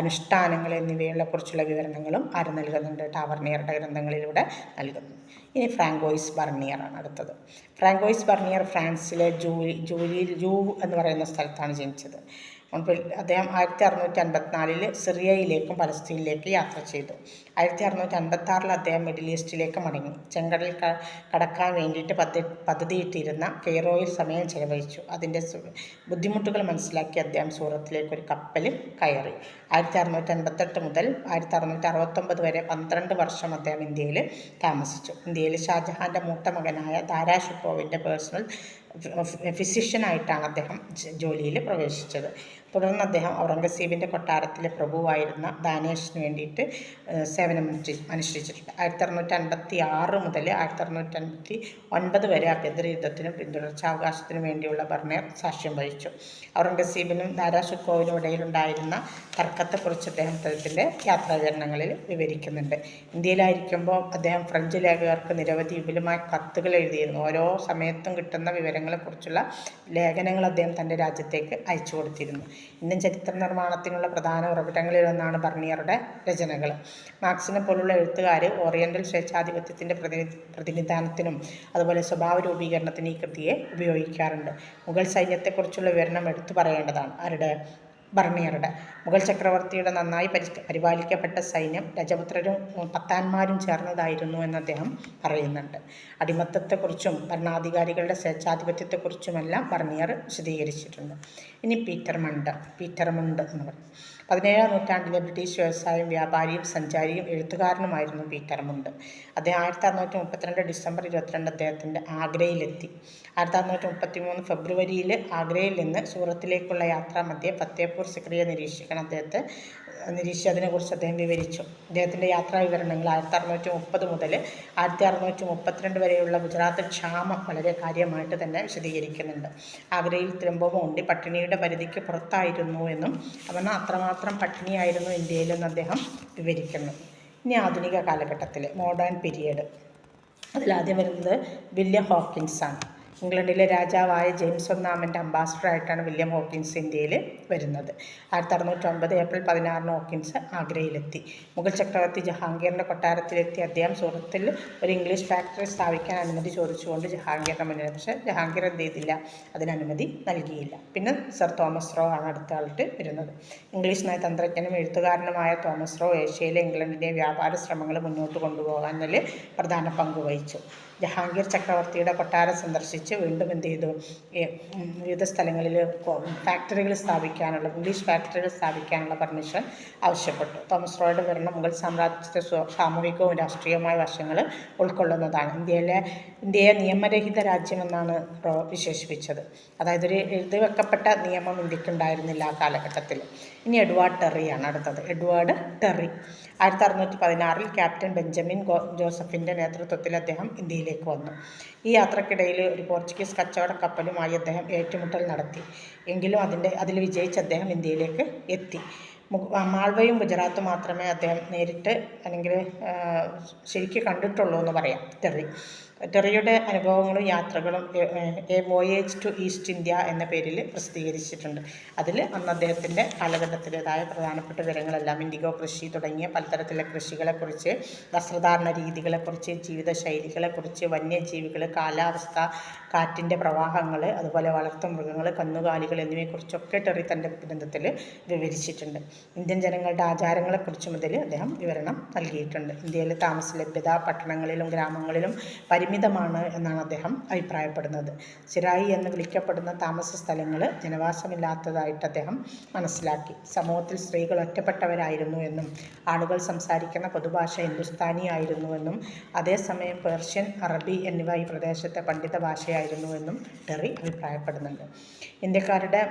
അനുഷ്ഠാനങ്ങൾ എന്നിവയെ കുറിച്ചുള്ള വിവരണങ്ങളും ആര് നൽകുന്നുണ്ട്? ടവർണിയറുടെ ഗ്രന്ഥങ്ങളിലൂടെ നൽകുന്നു. ഇനി ഫ്രാങ്കോയിസ് ബർണിയറാണ് അടുത്തത്. ഫ്രാങ്കോയിസ് ബർണിയർ ഫ്രാൻസിലെ ജൂവ് എന്ന് പറയുന്ന സ്ഥലത്താണ് ജനിച്ചത്. അദ്ദേഹം 1654 സിറിയയിലേക്കും പലസ്തീനിലേക്ക് യാത്ര ചെയ്തു. 1656 അദ്ദേഹം മിഡിൽ ഈസ്റ്റിലേക്ക് മടങ്ങി. ചെങ്കടൽ കടക്കാൻ വേണ്ടിയിട്ട് പദ്ധതിയിട്ടിരുന്ന കെയ്റോയിൽ സമയം ചെലവഴിച്ചു. അതിൻ്റെ ബുദ്ധിമുട്ടുകൾ മനസ്സിലാക്കി അദ്ദേഹം സൂറത്തിലേക്ക് ഒരു കപ്പലിൽ കയറി. 1658 മുതൽ 1669 വരെ 12 വർഷം അദ്ദേഹം ഇന്ത്യയിൽ താമസിച്ചു. ഇന്ത്യയിൽ ഷാജഹാൻ്റെ മൂത്ത മകനായ ദാരാ ഷിക്കോവിൻ്റെ പേഴ്സണൽ ഫിസിഷ്യനായിട്ടാണ് അദ്ദേഹം ജോലിയിൽ പ്രവേശിച്ചത്. തുടർന്ന് അദ്ദേഹം ഔറംഗസീബിൻ്റെ കൊട്ടാരത്തിലെ പ്രഭുവായിരുന്ന ദാനേഷിന് വേണ്ടിയിട്ട് സേവനം അനുഷ്ഠിച്ചിട്ടുണ്ട്. 1656 മുതൽ 1659 വരെ ആഭ്യന്തര യുദ്ധത്തിനും പിന്തുടർച്ചാവകാശത്തിനും വേണ്ടിയുള്ള ബർണിയർ സാക്ഷ്യം വഹിച്ചു. ഔറംഗസീബിനും ദാരാ ഷിക്കോവിനും ഇടയിലുണ്ടായിരുന്ന തർക്കത്തെക്കുറിച്ച് അദ്ദേഹം അദ്ദേഹത്തിൻ്റെ യാത്രാവിവരണങ്ങളിൽ വിവരിക്കുന്നുണ്ട്. ഇന്ത്യയിലായിരിക്കുമ്പോൾ അദ്ദേഹം ഫ്രഞ്ച് ലേഖകർക്ക് നിരവധി വിപുലമായ കത്തുകൾ എഴുതിയിരുന്നു. ഓരോ സമയത്തും കിട്ടുന്ന വിവരങ്ങളെക്കുറിച്ചുള്ള ലേഖനങ്ങൾ അദ്ദേഹം തൻ്റെ രാജ്യത്തേക്ക് അയച്ചു കൊടുത്തിരുന്നു. ഇന്ത്യൻ ചരിത്ര നിർമ്മാണത്തിനുള്ള പ്രധാന ഉറവിടങ്ങളിലൊന്നാണ് ബർണിയറുടെ രചനകൾ. മാർക്സിനെ പോലുള്ള എഴുത്തുകാർ ഓറിയൻ്റൽ സ്വേച്ഛാധിപത്യത്തിൻ്റെ പ്രതിനിധാനത്തിനും അതുപോലെ സ്വഭാവ രൂപീകരണത്തിന് ഈ കൃതിയെ ഉപയോഗിക്കാറുണ്ട്. മുഗൾ സൈന്യത്തെക്കുറിച്ചുള്ള വിവരണം എടുത്തു പറയേണ്ടതാണ്. ആരുടെ? ബർണിയറുടെ. മുഗൾ ചക്രവർത്തിയുടെ നന്നായി പരിപാലിക്കപ്പെട്ട സൈന്യം രജപുത്രരും പത്താന്മാരും ചേർന്നതായിരുന്നു എന്ന് അദ്ദേഹം പറയുന്നുണ്ട്. അടിമത്തത്തെക്കുറിച്ചും ഭരണാധികാരികളുടെ സ്വേച്ഛാധിപത്യത്തെക്കുറിച്ചുമെല്ലാം ബർണിയർ വിശദീകരിച്ചിട്ടുണ്ട്. ഇനി പീറ്റർ മുണ്ട് എന്ന് പറയും. 17-ാം നൂറ്റാണ്ടിലെ ബ്രിട്ടീഷ് വ്യവസായിയും വ്യാപാരിയും സഞ്ചാരിയും എഴുത്തുകാരനുമായിരുന്നു പീറ്റർ മുണ്ട്. അദ്ദേഹം 1632 ഡിസംബർ 22 അദ്ദേഹത്തിൻ്റെ ആഗ്രയിലെത്തി. 1633 ഫെബ്രുവരിയിൽ ആഗ്രയിൽ നിന്ന് സൂറത്തിലേക്കുള്ള യാത്രാമധ്യേ ഫത്തേപൂർ സിക്രിയെ നിരീക്ഷിച്ചതിനെക്കുറിച്ച് അദ്ദേഹം വിവരിച്ചു. അദ്ദേഹത്തിൻ്റെ യാത്രാ വിവരണങ്ങൾ 1630 മുതൽ 1632 വരെയുള്ള ഗുജറാത്ത് ക്ഷാമം വളരെ കാര്യമായിട്ട് തന്നെ വിശദീകരിക്കുന്നുണ്ട്. ആഗ്രയിൽ തിരമ്പുമ്പോൾ ഉണ്ടി പട്ടിണിയുടെ പരിധിക്ക് പുറത്തായിരുന്നു എന്നും അവന് അത്രമാത്രം പട്ടിണിയായിരുന്നു ഇന്ത്യയിലെന്ന് അദ്ദേഹം വിവരിക്കുന്നു. ഇനി ആധുനിക കാലഘട്ടത്തിൽ മോഡേൺ പീരിയഡ്, അതിലാദ്യം വരുന്നത് വില്യം ഹോക്കിൻസാണ്. ഇംഗ്ലണ്ടിലെ രാജാവായ ജെയിംസ് ഒന്നാമൻ്റെ അംബാസഡറായിട്ടാണ് വില്യം ഹോക്കിൻസ് ഇന്ത്യയിൽ വരുന്നത്. 1609 ഏപ്രിൽ 16 ഹോക്കിൻസ് ആഗ്രയിലെത്തി. മുഗൾ ചക്രവർത്തി ജഹാംഗീറിൻ്റെ കൊട്ടാരത്തിലെത്തി അദ്ദേഹം സൂറത്തിൽ ഒരു ഇംഗ്ലീഷ് ഫാക്ടറി സ്ഥാപിക്കാൻ അനുമതി ചോദിച്ചുകൊണ്ട് ജഹാംഗീറിൻ്റെ മുന്നിൽ, പക്ഷേ ജഹാംഗീർ എന്ത് ചെയ്തില്ല? അതിന് അനുമതി നൽകിയില്ല. പിന്നെ സർ തോമസ് റോ ആണ് അടുത്ത ആളിട്ട് വരുന്നത്. ഇംഗ്ലീഷ് നയതന്ത്രജ്ഞനും എഴുത്തുകാരനുമായ തോമസ് റോ ഏഷ്യയിലെ ഇംഗ്ലണ്ടിൻ്റെ വ്യാപാര ശ്രമങ്ങൾ മുന്നോട്ട് കൊണ്ടുപോകാനതിൽ പ്രധാന പങ്ക് വഹിച്ചു. ജഹാംഗീർ ചക്രവർത്തിയുടെ കൊട്ടാരം സന്ദർശിച്ച് വീണ്ടും എന്ത് ചെയ്തു? വിവിധ സ്ഥലങ്ങളിൽ ഇംഗ്ലീഷ് ഫാക്ടറികൾ സ്ഥാപിക്കാനുള്ള പെർമിഷൻ ആവശ്യപ്പെട്ടു. തോമസ് റോയുടെ ഭരണം മുഗൾ സാമ്രാജ്യത്തെ സാമൂഹികവും രാഷ്ട്രീയവുമായ വശങ്ങൾ ഉൾക്കൊള്ളുന്നതാണ്. ഇന്ത്യയെ നിയമരഹിത രാജ്യമെന്നാണ് റോ വിശേഷിപ്പിച്ചത്. അതായത് ഒരു എഴുതി വെക്കപ്പെട്ട നിയമം ഇന്ത്യക്കുണ്ടായിരുന്നില്ല ആ കാലഘട്ടത്തിൽ. ഇനി എഡ്വാർഡ് ടെറിയാണ് അടുത്തത്. എഡ്വാർഡ് ടെറി 1616 ക്യാപ്റ്റൻ ബെഞ്ചമിൻ ജോസഫിൻ്റെ നേതൃത്വത്തിൽ അദ്ദേഹം ഇന്ത്യയിലേക്ക് വന്നു. ഈ യാത്രക്കിടയിൽ ഒരു പോർച്ചുഗീസ് കച്ചവട കപ്പലുമായി അദ്ദേഹം ഏറ്റുമുട്ടൽ നടത്തി. എങ്കിലും അതിൽ വിജയിച്ച് അദ്ദേഹം ഇന്ത്യയിലേക്ക് എത്തി. മാൾവയും ഗുജറാത്തും മാത്രമേ അദ്ദേഹം നേരിട്ട് അല്ലെങ്കിൽ ശരിക്കും കണ്ടിട്ടുള്ളൂ എന്ന് പറയാം ടെറി. ടെറിയുടെ അനുഭവങ്ങളും യാത്രകളും a voyage to East India എന്ന പേരിൽ പ്രസിദ്ധീകരിച്ചിട്ടുണ്ട്. അതിൽ അന്ന് അദ്ദേഹത്തിൻ്റെ കാലഘട്ടത്തിൻ്റെതായ പ്രധാനപ്പെട്ട വിവരങ്ങളെല്ലാം ഇൻഡിഗോ കൃഷി തുടങ്ങിയ പലതരത്തിലുള്ള കൃഷികളെക്കുറിച്ച്, വസ്ത്രധാരണ രീതികളെക്കുറിച്ച്, ജീവിതശൈലികളെക്കുറിച്ച്, വന്യജീവികൾ, കാലാവസ്ഥ, കാറ്റിൻ്റെ പ്രവാഹങ്ങൾ, അതുപോലെ വളർത്തുമൃഗങ്ങൾ, കന്നുകാലികൾ എന്നിവയെക്കുറിച്ചൊക്കെ ടെറി തൻ്റെ ഗ്രന്ഥത്തിൽ വിവരിച്ചിട്ടുണ്ട്. ഇന്ത്യൻ ജനങ്ങളുടെ ആചാരങ്ങളെക്കുറിച്ച് മുതൽ അദ്ദേഹം വിവരണം നൽകിയിട്ടുണ്ട്. ഇന്ത്യയിലെ താമസ ലഭ്യത പട്ടണങ്ങളിലും ഗ്രാമങ്ങളിലും പരിമിതമാണ് എന്നാണ് അദ്ദേഹം അഭിപ്രായപ്പെടുന്നത്. സിറായി എന്ന് വിളിക്കപ്പെടുന്ന താമസ സ്ഥലങ്ങൾ ജനവാസമില്ലാത്തതായിട്ട് അദ്ദേഹം മനസ്സിലാക്കി. സമൂഹത്തിൽ സ്ത്രീകൾ ഒറ്റപ്പെട്ടവരായിരുന്നു എന്നും ആളുകൾ സംസാരിക്കുന്ന പൊതുഭാഷ ഹിന്ദുസ്ഥാനി ആയിരുന്നുവെന്നും അതേസമയം പേർഷ്യൻ, അറബി എന്നിവ ഈ പ്രദേശത്തെ പണ്ഡിത ഭാഷയായിരുന്നുവെന്നും ടെറി അഭിപ്രായപ്പെടുന്നുണ്ട്. ഇന്ത്യക്കാരുടെ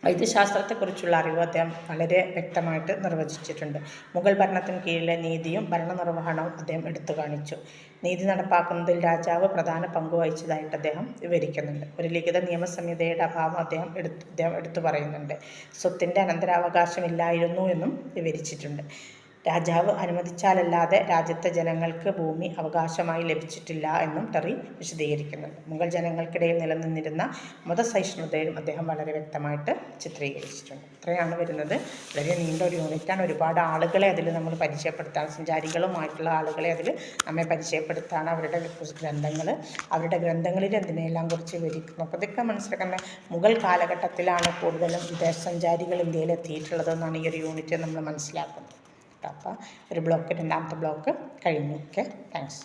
വൈദ്യശാസ്ത്രത്തെക്കുറിച്ചുള്ള അറിവ് അദ്ദേഹം വളരെ വ്യക്തമായിട്ട് നിർവചിച്ചിട്ടുണ്ട്. മുഗൾ ഭരണത്തിന് കീഴിലെ നീതിയും ഭരണനിർവഹണവും അദ്ദേഹം എടുത്തു കാണിച്ചു. നീതി നടപ്പാക്കുന്നതിൽ രാജാവ് പ്രധാന പങ്ക് വഹിച്ചതായിട്ട് അദ്ദേഹം വിവരിക്കുന്നുണ്ട്. ഒരു ലിഖിത നിയമസംഹിതയുടെ അഭാവം അദ്ദേഹം എടുത്തു പറയുന്നുണ്ട്. സ്വത്തിൻ്റെ അനന്തരാവകാശമില്ലായിരുന്നു എന്നും വിവരിച്ചിട്ടുണ്ട്. രാജാവ് അനുവദിച്ചാലല്ലാതെ രാജ്യത്തെ ജനങ്ങൾക്ക് ഭൂമി അവകാശമായി ലഭിച്ചിട്ടില്ല എന്നും ടെറി വിശദീകരിക്കുന്നുണ്ട്. മുഗൾ ജനങ്ങൾക്കിടയിൽ നിലനിന്നിരുന്ന മതസഹിഷ്ണുതയും അദ്ദേഹം വളരെ വ്യക്തമായിട്ട് ചിത്രീകരിച്ചിട്ടുണ്ട്. ഇത്രയാണ് വരുന്നത്. വളരെ നീണ്ട ഒരു യൂണിറ്റാണ്. ഒരുപാട് ആളുകളെ അതിൽ നമ്മൾ പരിചയപ്പെടുത്താണ്, സഞ്ചാരികളുമായിട്ടുള്ള ആളുകളെ അതിൽ നമ്മെ പരിചയപ്പെടുത്താണ്. അവരുടെ അവരുടെ ഗ്രന്ഥങ്ങളിൽ എന്തിനെല്ലാം കുറിച്ച് വിവരിക്കുന്നു. അപ്പോൾ ഇതൊക്കെ മനസ്സിലാക്കുന്ന മുഗൾ കാലഘട്ടത്തിലാണ് കൂടുതലും വിദേശ സഞ്ചാരികൾ ഇന്ത്യയിൽ എത്തിയിട്ടുള്ളതെന്നാണ് ഈ ഒരു യൂണിറ്റ് നമ്മൾ മനസ്സിലാക്കുന്നത്. അപ്പോൾ ഒരു ബ്ലോക്ക്, രണ്ടാമത്തെ ബ്ലോക്ക് കഴിഞ്ഞു. Okay, thanks.